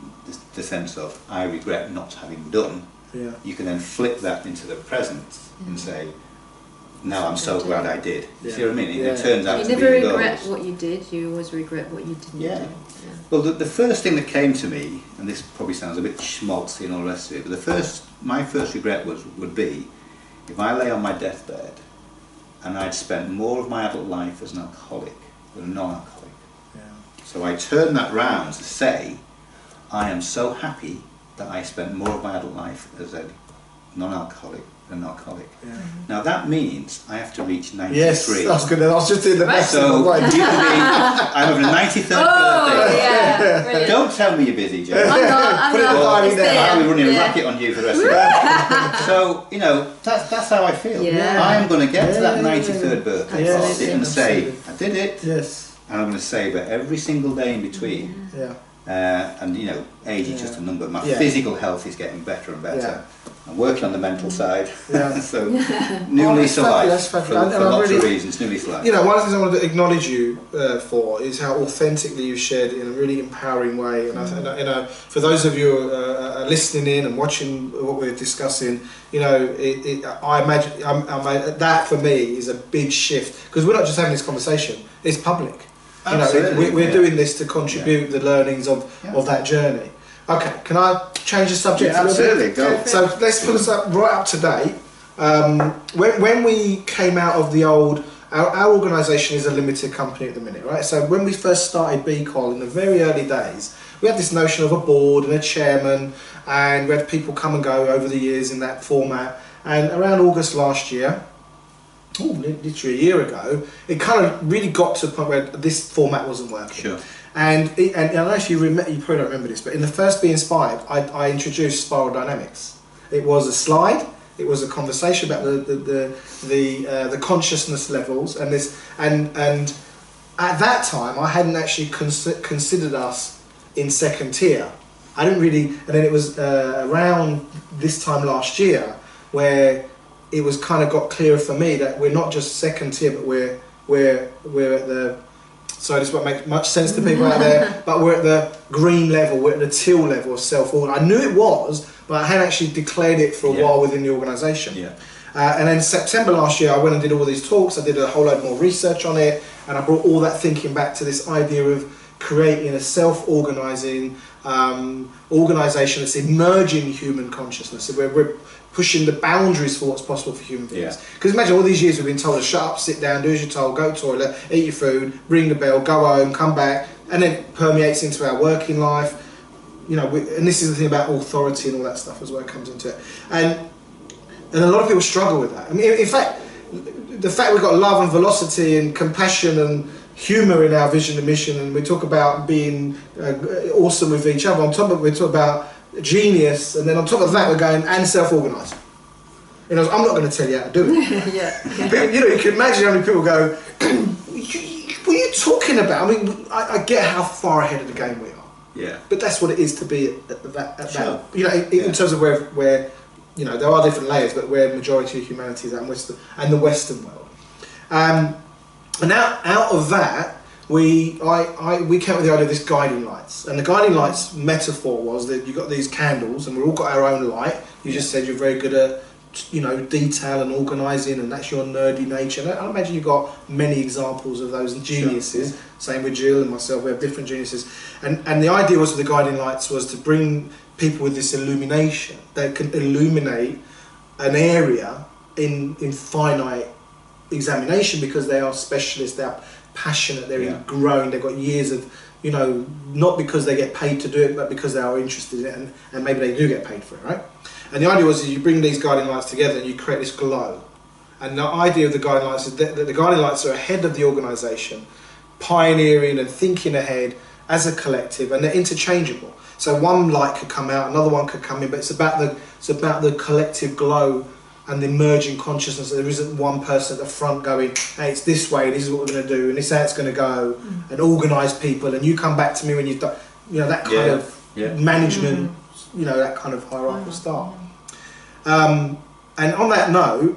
the sense of, I regret not having done, you can then flip that into the present and say, now I'm so glad I did. You see what I mean? It turns out to be you never regret what you did, you always regret what you didn't do. Yeah. Well, the first thing that came to me, and this probably sounds a bit schmaltzy and all the rest of it, but my first regret would be if I lay on my deathbed and I'd spent more of my adult life as an alcoholic than a non-alcoholic. Yeah. So I turned that round to say, I am so happy that I spent more of my adult life as a non-alcoholic than an alcoholic. Yeah. Now that means I have to reach 93. Yes, that's good. I was just doing the best. So I'm having a 93rd birthday. Yeah, don't tell me you're busy, Joe. I'm Put it not. in there. I'll be running a racket on you for the rest of the day. So, you know, that's how I feel. Yeah. I am going to get to that 93rd birthday party and say, I did it. Yes. And I'm going to savour every single day in between. Yeah. And you know, age is just a number. My physical health is getting better and better. I'm working on the mental side. So new lease of life for lots of reasons. New lease of life. You know, one of the things I wanted to acknowledge you for is how authentically you shared it in a really empowering way. And you know, for those of you who are listening in and watching what we're discussing, you know, I imagine that for me is a big shift because we're not just having this conversation; it's public. You know, we're doing this to contribute the learnings of that journey. Okay, can I change the subject a little bit? Go. So let's put us right up to date. When we came out of the old, our organisation is a limited company at the minute, right? So when we first started BeColl in the very early days, we had this notion of a board and a chairman, and we had people come and go over the years in that format. And around August last year, literally a year ago, it kind of really got to the point where this format wasn't working. Sure. And I don't know if you probably don't remember this, but in the first Be Inspired, I introduced spiral dynamics. It was a slide. It was a conversation about the consciousness levels, and at that time I hadn't actually considered us in second tier. I didn't really, and then it was around this time last year where it was kind of got clearer for me that we're not just second tier, but we're at the, sorry, this won't make much sense to people out there, but we're at the green level, we're at the teal level of self-order. I knew it was, but I hadn't actually declared it for a while within the organisation. Yeah. And then September last year, I went and did all these talks, I did a whole load more research on it, and I brought all that thinking back to this idea of creating a self-organising organisation that's emerging human consciousness. So we're pushing the boundaries for what's possible for human beings. Because imagine all these years we've been told to shut up, sit down, do as you're told, go to the toilet, eat your food, ring the bell, go home, come back, and then it permeates into our working life. You know, and this is the thing about authority and all that stuff as well, it comes into it. And a lot of people struggle with that. I mean, in fact, the fact we've got love and velocity and compassion and humour in our vision and mission, and we talk about being awesome with each other, on top of it we talk about genius, and then on top of that we're going and self-organised. You know, I'm not going to tell you how to do it. But, you know, you can imagine how many people go, what are you talking about? I mean, I get how far ahead of the game we are. Yeah. But that's what it is to be at that. You know, in terms of where you know, there are different layers, but where the majority of humanity is at, and the Western world. And out of that, we came up with the idea of this guiding lights. And the guiding lights metaphor was that you've got these candles, and we've all got our own light. You just said you're very good at you know, detail and organising, and that's your nerdy nature. And I imagine you've got many examples of those geniuses. Sure. Same with Gill and myself, we have different geniuses. And the idea was with the guiding lights was to bring people with this illumination that can illuminate an area in finite examination, because they are specialists, they are passionate, they're growing, they've got years of, you know, not because they get paid to do it, but because they are interested in it, and maybe they do get paid for it, right? And the idea was you bring these guiding lights together and you create this glow. And the idea of the guiding lights is that the guiding lights are ahead of the organisation, pioneering and thinking ahead as a collective, and they're interchangeable. So one light could come out, another one could come in, but it's about the collective glow and the emerging consciousness. There isn't one person at the front going, hey, it's this way, this is what we're going to do, and this is how it's going to go, and organise people, and you come back to me when you've done, you know, that kind of management, you know, that kind of hierarchical style. And on that note,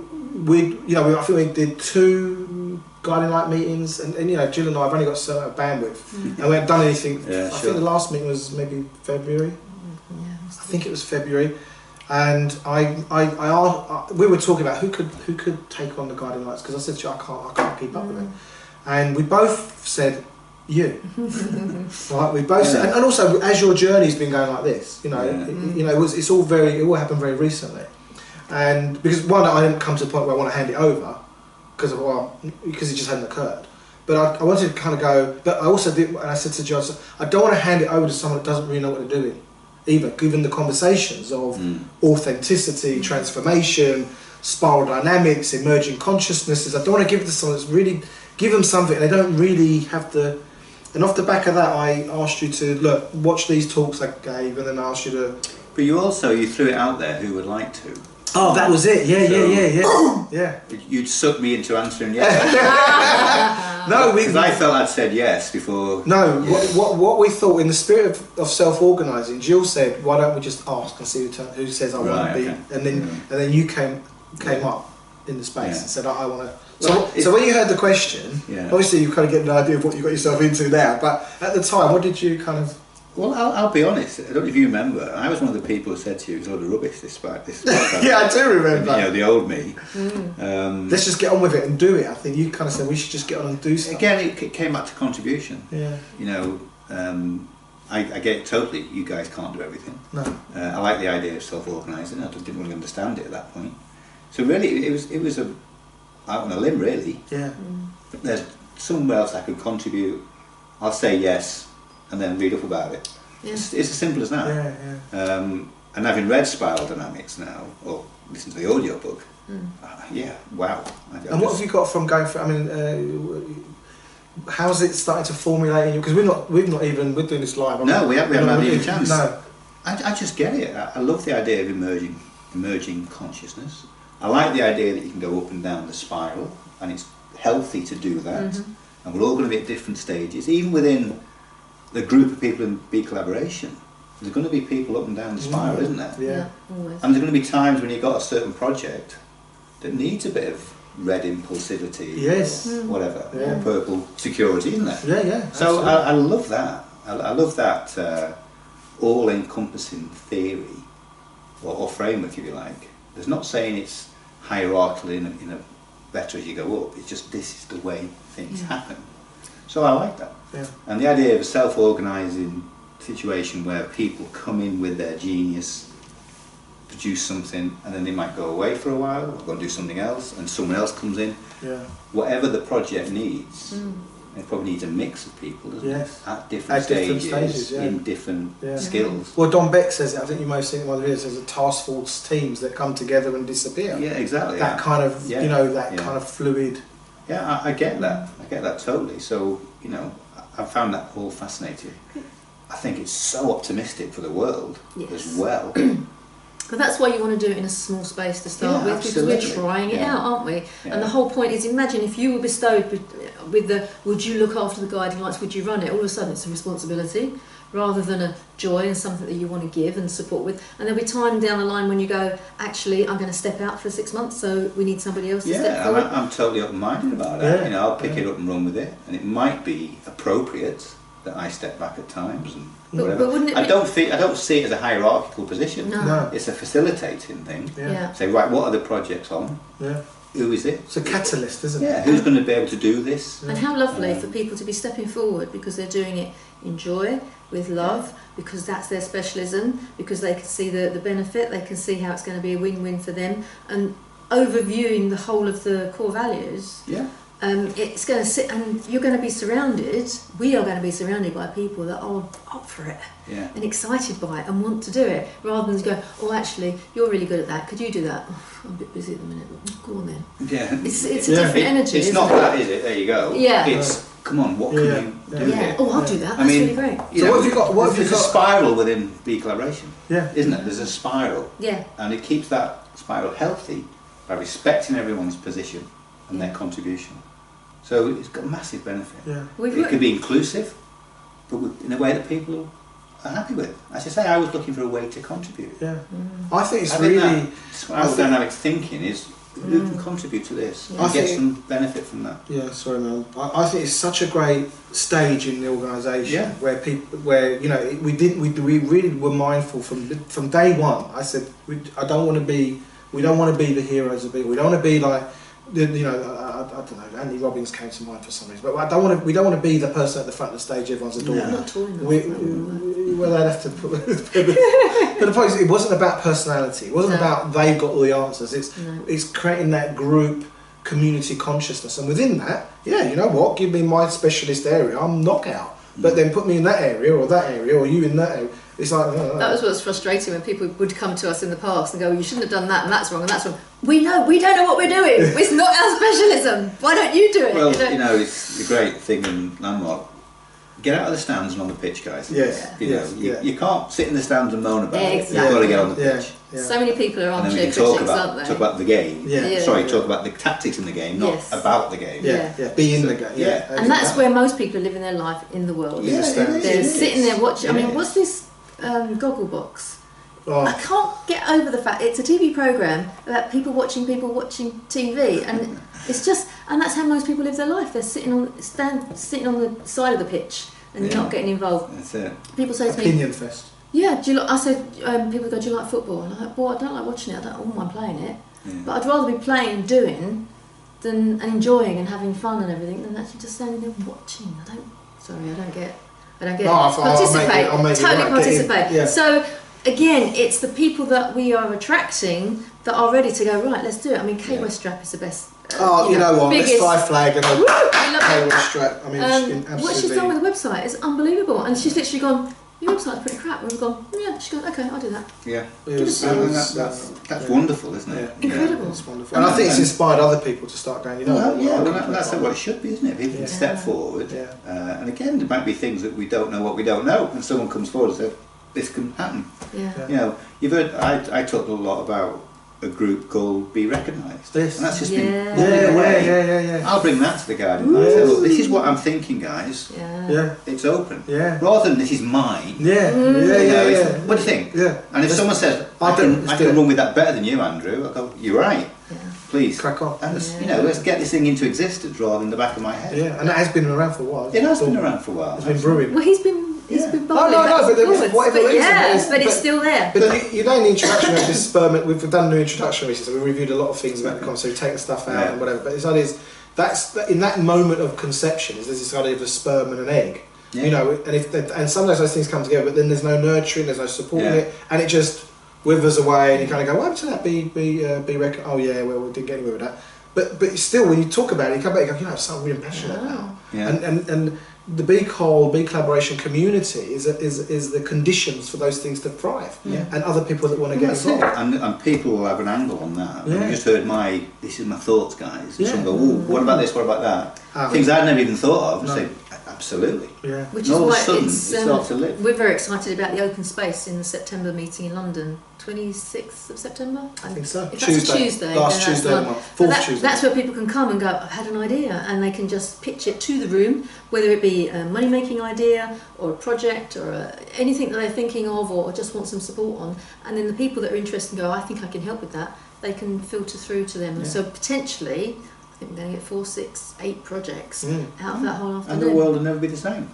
I think we did 2 guiding light meetings, and you know, Gill and I have only got a certain bandwidth, and we haven't done anything. I think the last meeting was maybe February. I think it was February, and we were talking about who could take on the guiding lights, because I said to you, I can't keep up with it, and we both said you. Right, we both said, and also as your journey's been going like this, you know, you know, it all happened very recently, and because I didn't come to the point where I want to hand it over because it just hadn't occurred. But I wanted to kind of go, but I also did, and I said to John, I don't want to hand it over to someone that doesn't really know what they're doing either, given the conversations of authenticity, transformation, spiral dynamics, emerging consciousnesses. I don't want to give it to someone that's really, give them something and they don't really have the. And off the back of that, I asked you to watch these talks I gave, and then I asked you to. But you threw it out there who would like to. Oh, that was it. Yeah. You'd sucked me into answering yes. No, because I felt I'd said yes before. No, what we thought in the spirit of self-organising, Gill said, "Why don't we just ask and see who says I want to be?" And then you came up in the space and said, "I want to." So when you heard the question, obviously you kind of get an idea of what you got yourself into now. But at the time, what did you kind of? Well, I'll be honest. I don't know if you remember. I was one of the people who said to you, "It's a lot of rubbish." This yeah, I do remember. And, you know, the old me. Let's just get on with it and do it. I think you kind of said we should just get on and do stuff. Again, it came back to contribution. Yeah. You know, I get it totally. You guys can't do everything. No. I like the idea of self-organising. I didn't really understand it at that point. So really, it was out on a limb, really. Yeah. There's somewhere else I could contribute. I'll say yes, and then read up about it. Yeah. It's as simple as that. And having read Spiral Dynamics now, or listened to the audio book, wow. And what have you got from going through? I mean, how's it starting to formulate in you? Because we're doing this live. No, we haven't had any chance. No. I just get it. I love the idea of emerging consciousness. I like the idea that you can go up and down the spiral, and it's healthy to do that. And we're all going to be at different stages, even within the group of people in BeCollaboration. There's going to be people up and down the spiral, isn't there? Yeah. Always. And there's going to be times when you've got a certain project that needs a bit of red impulsivity, or whatever, or purple security, isn't there? Yeah. So I love that. I love that all-encompassing theory, or framework, if you like. There's not saying it's hierarchical in a better as you go up. It's just this is the way things happen. So I like that. Yeah. And the idea of a self-organising situation where people come in with their genius, produce something, and then they might go away for a while, or go and do something else, and someone else comes in. Yeah. Whatever the project needs, it probably needs a mix of people, doesn't it? At different stages in different skills. Well, Don Beck says it. I think you might have seen it in one of the videos. There's a task force teams that come together and disappear. Yeah, exactly. That kind of, you know, that kind of fluid. Yeah, I get that. I get that totally. So, you know, I found that all fascinating. I think it's so optimistic for the world as well. But that's why you want to do it in a small space to start with, because we're trying it out, aren't we? And the whole point is, imagine if you were bestowed with the, would you look after the guiding lights, would you run it? All of a sudden it's a responsibility rather than a joy and something that you want to give and support with. And there'll be time down the line when you go, actually, I'm going to step out for 6 months, so we need somebody else to step forward. I'm totally open-minded about it. You know, I'll pick it up and run with it, and it might be appropriate that I step back at times and But whatever. wouldn't it I be- don't see it as a hierarchical position. No. It's a facilitating thing. Yeah. Say, right, what are the projects on? Yeah. Who is it? It's a catalyst, isn't it? Yeah, who's going to be able to do this? And how lovely for people to be stepping forward because they're doing it in joy, with love, because that's their specialism, because they can see the benefit, they can see how it's going to be a win-win for them, and overviewing the whole of the core values. Yeah. It's going to sit, and you're going to be surrounded. We are going to be surrounded by people that are up for it Yeah. and excited by it and want to do it, rather than go, oh, actually, you're really good at that. Could you do that? Oh, I'm a bit busy at the minute. But go on then. Yeah. It's a different energy. It's isn't not it? that, is it? There you go. Yeah. It's come on. What can you do Yeah. here? Oh, I'll do that. I That's mean, really great. You So know, what have you got? What have you there's a got? spiral within BeCollaboration, Yeah. isn't it? There's a spiral, Yeah. and it keeps that spiral healthy by respecting everyone's position and their contribution. So it's got massive benefit. Yeah. It could be inclusive, but in a way that people are happy with. As I say, I was looking for a way to contribute. Yeah. I think it's I think really. that's dynamic thinking is who can contribute to this Yeah. and I get think- some benefit from that. Yeah, sorry, man. I think it's such a great stage in the organisation Yeah. where people, where you know, we really were mindful from day one. I said, we don't want to be the heroes of it. We don't want to be like, I don't know. Andy Robbins came to mind for some reason, but we don't want to be the person at the front of the stage everyone's adoring. I'm not tall enough. Well, they'd have to put. But the point is, it wasn't about personality. It wasn't about they've got all the answers. It's creating that group community consciousness, and within that, yeah, you know what? Give me my specialist area. I'm knockout. But then put me in that area or you in that area. It's like That was what's frustrating when people would come to us in the past and go, you shouldn't have done that and that's wrong and that's wrong. We don't know what we're doing. It's not our specialism. Why don't you do it? Well, it's the great thing in Landmark. Get out of the stands and on the pitch, guys. Yes. You can't sit in the stands and moan about it. Exactly. You've got to get on the pitch. Yeah. So many people are And then we armchair can talk critics, aren't they? about the game. Yeah. Talk about the tactics in the game, not Yes. about the game. Yeah. Be in the game. Yeah. And that's where most people are living their life in the world. Yeah, They're sitting there watching. I mean, Yes. what's this goggle box? Oh. I can't get over the fact it's a TV program about people watching TV, and it's just, and that's how most people live their life. They're sitting on the side of the pitch and Yeah. not getting involved. That's it. People say to me, Opinion fest. "Yeah, do you?" I said, "People go, do you like football?" And I'm like, "Well, I don't like watching it. I don't mind playing it, Yeah. but I'd rather be playing and doing and enjoying and having fun and everything than actually just standing there watching. I don't get it. No, Participate, I'll make you totally right, participate. get in, yeah. So again, it's the people that we are attracting that are ready to go, right, let's do it. I mean, Kate Westrap is the best. You know what? biggest- Let's fly flag and Woo! We love Kate her. Westrap. I mean, absolutely. What she's done with the website is unbelievable, and she's literally gone, your website's pretty crap. And we've gone, yeah. She's gone, okay, I'll do that. Yeah. That's yeah. wonderful, isn't it? Yeah. Incredible. It's wonderful. And I think it's inspired other people to start going, you know what? That's what it should be, isn't it? People can step forward. Yeah. And again, there might be things that we don't know what we don't know, and someone comes forward and says, this can happen. Yeah. You know, you've heard, I talked a lot about a group called Be Recognised. Yes. And that's just Yeah. been bubbling away. Yeah. I'll bring that to the garden. I say, look, this is what I'm thinking, guys. Yeah. It's open. Yeah. Rather than this is mine. Yeah. What do you think? Yeah. And if someone says, I can run with that better than you, Andrew, I go, you're right. Yeah. Please. Crack on. And let's get this thing into existence rather than the back of my head. Yeah, and that has been around for a while. It has been around for a while. It's been brewing. Well, he's been bubbling. but there was whatever reason. But it's still there. But you know, in the introduction of this experiment, we've done a new introduction recently, so we reviewed a lot of things about the concept, taking stuff out and whatever. But this idea is, that's in that moment of conception, there's this idea of a sperm and an egg. Yeah. You know, and sometimes those things come together, but then there's no nurturing, there's no supporting it, and it just withers away, and you kind of go, what happened to that? Oh yeah, well, we didn't get anywhere with that. But still, when you talk about it, you come back and go, you know, it's something really passionate about. Yeah. And the BeCollaboration community is the conditions for those things to thrive, and other people that want to get involved. And people will have an angle on that. Yeah. You just heard this is my thoughts, guys. And Yeah. some go, ooh, what about this, what about that? Things I'd never even thought of, and say, absolutely. Yeah. Which And is all of a why sudden, it's, it starts to live. we're very excited about the open space in the September meeting in London, 26th of September. I think so. If that's a Tuesday, Last then Tuesday that's of the one. month. But Fourth Tuesday. That's where people can come and go, I've had an idea, and they can just pitch it to the room, whether it be a money-making idea or a project or anything that they're thinking of or just want some support on. And then the people that are interested and go, I think I can help with that, they can filter through to them. And so potentially, I think we're going to get 4, 6, 8 projects out of that whole afternoon. And the world will never be the same.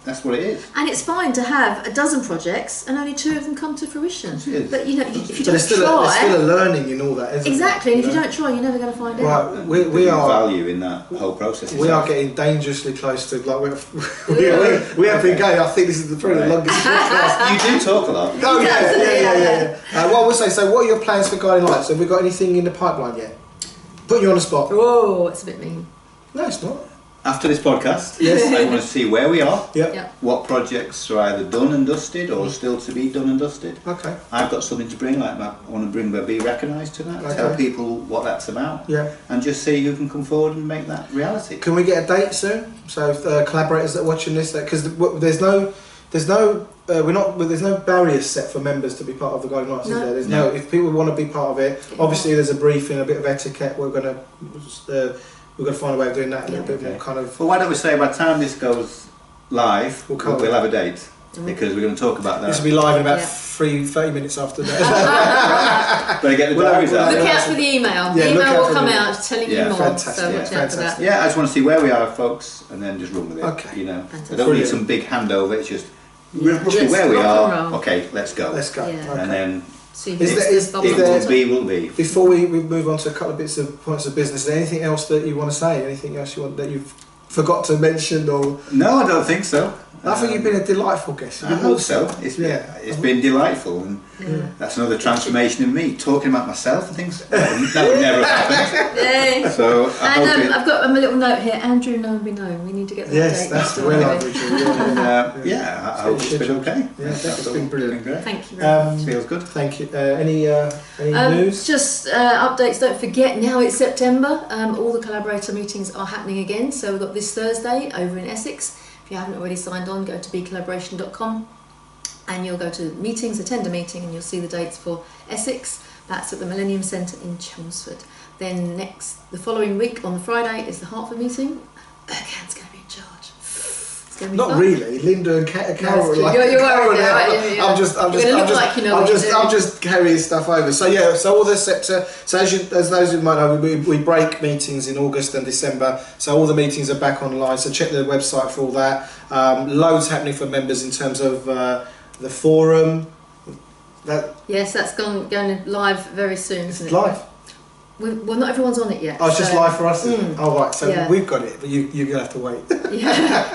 That's what it is. And it's fine to have a dozen projects and only 2 of them come to fruition. But you know, if you don't there's still a learning in all that, isn't exactly, there? and if you don't try, you're never going to find out. Right, we are value in that whole process. We are getting dangerously close to like we have been going. I think this is probably the longest podcast. You do talk a lot. Oh yeah. What I would say. So, what are your plans for Guiding Lights? Have we got anything in the pipeline yet? Put you on the spot. Oh, it's a bit mean. No, it's not. After this podcast, yes, I want to see where we are. Yep. What projects are either done and dusted or still to be done and dusted. Okay. I've got something to bring, like I want to bring Be Recognised to that, tell people what that's about, and just see who can come forward and make that reality. Can we get a date soon? So if collaborators that are watching this, because there's no barriers set for members to be part of the Guiding Lights, is there? There's no. If people want to be part of it, obviously there's a briefing, a bit of etiquette. We're going to find a way of doing that a little bit more kind of. Well, why don't we say by the time this goes live, we'll have a date, because we're going to talk about that. This will be live in about 30 minutes after that. Better get the diaries out. Look out for the email. The email will come out telling you more. Fantastic. So watch out for that. Yeah, I just want to see where we are, folks, and then just run with it. Okay. You know, Fantastic. I don't need some big handover. It's just roughly where we are. Okay, let's go. Let's go. Yeah. Okay. And then. Will be. Before we move on to a couple of points of business, is there anything else that you want to say? Anything else that you've forgot to mention? Or no, I don't think so. I think you've been a delightful guest. I hope so. It's been delightful, and that's another transformation in me, talking about myself and things. That would never happen. Yay. So I've got a little note here. Andrew, known be known. We need to get that date. That's well I hope it's been okay. It's been brilliant. Thank you very much. Feels good. Thank you. Any news? Just updates. Don't forget, now it's September. All the collaborator meetings are happening again. So we've got this Thursday over in Essex. If you haven't already signed on, go to BeCollaboration.com and you'll go to meetings, attend a meeting, and you'll see the dates for Essex. That's at the Millennium Centre in Chelmsford. Then the following week on the Friday is the Hartford meeting. Erkan's going to be in charge. It's going to be Not fun. Really, Linda and Carol. You're worried there, right? Yeah. I'm just carrying stuff over. So all the sector. So as those who might know, we break meetings in August and December. So all the meetings are back online. So check the website for all that. Loads happening for members in terms of the forum. Yes, that's going live very soon, isn't it? Live. Well, not everyone's on it yet. Oh, it's just live for us. Oh, right. So we've got it, but you're gonna have to wait.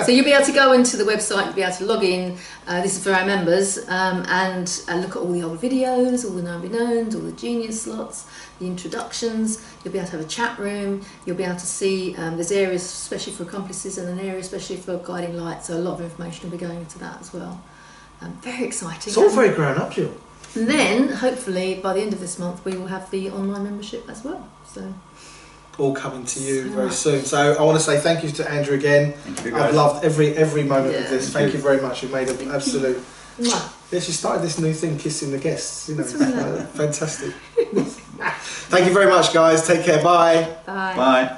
So you'll be able to go into the website. You'll be able to log in. This is for our members, and look at all the old videos, all the known be knowns, all the genius slots, the introductions. You'll be able to have a chat room. You'll be able to see there's areas especially for accomplices and an area especially for Guiding Lights. So a lot of information will be going into that as well. Very exciting. It's all very grown up, Jill. And then, hopefully, by the end of this month, we will have the online membership as well. So, all coming to you very soon. So, I want to say thank you to Andrew again. Thank you, guys. I've loved every moment of this. Thank you very much. You've made an absolute. Mwah. Yes, you started this new thing, kissing the guests. You know, fantastic. Thank you very much, guys. Take care. Bye. Bye. Bye.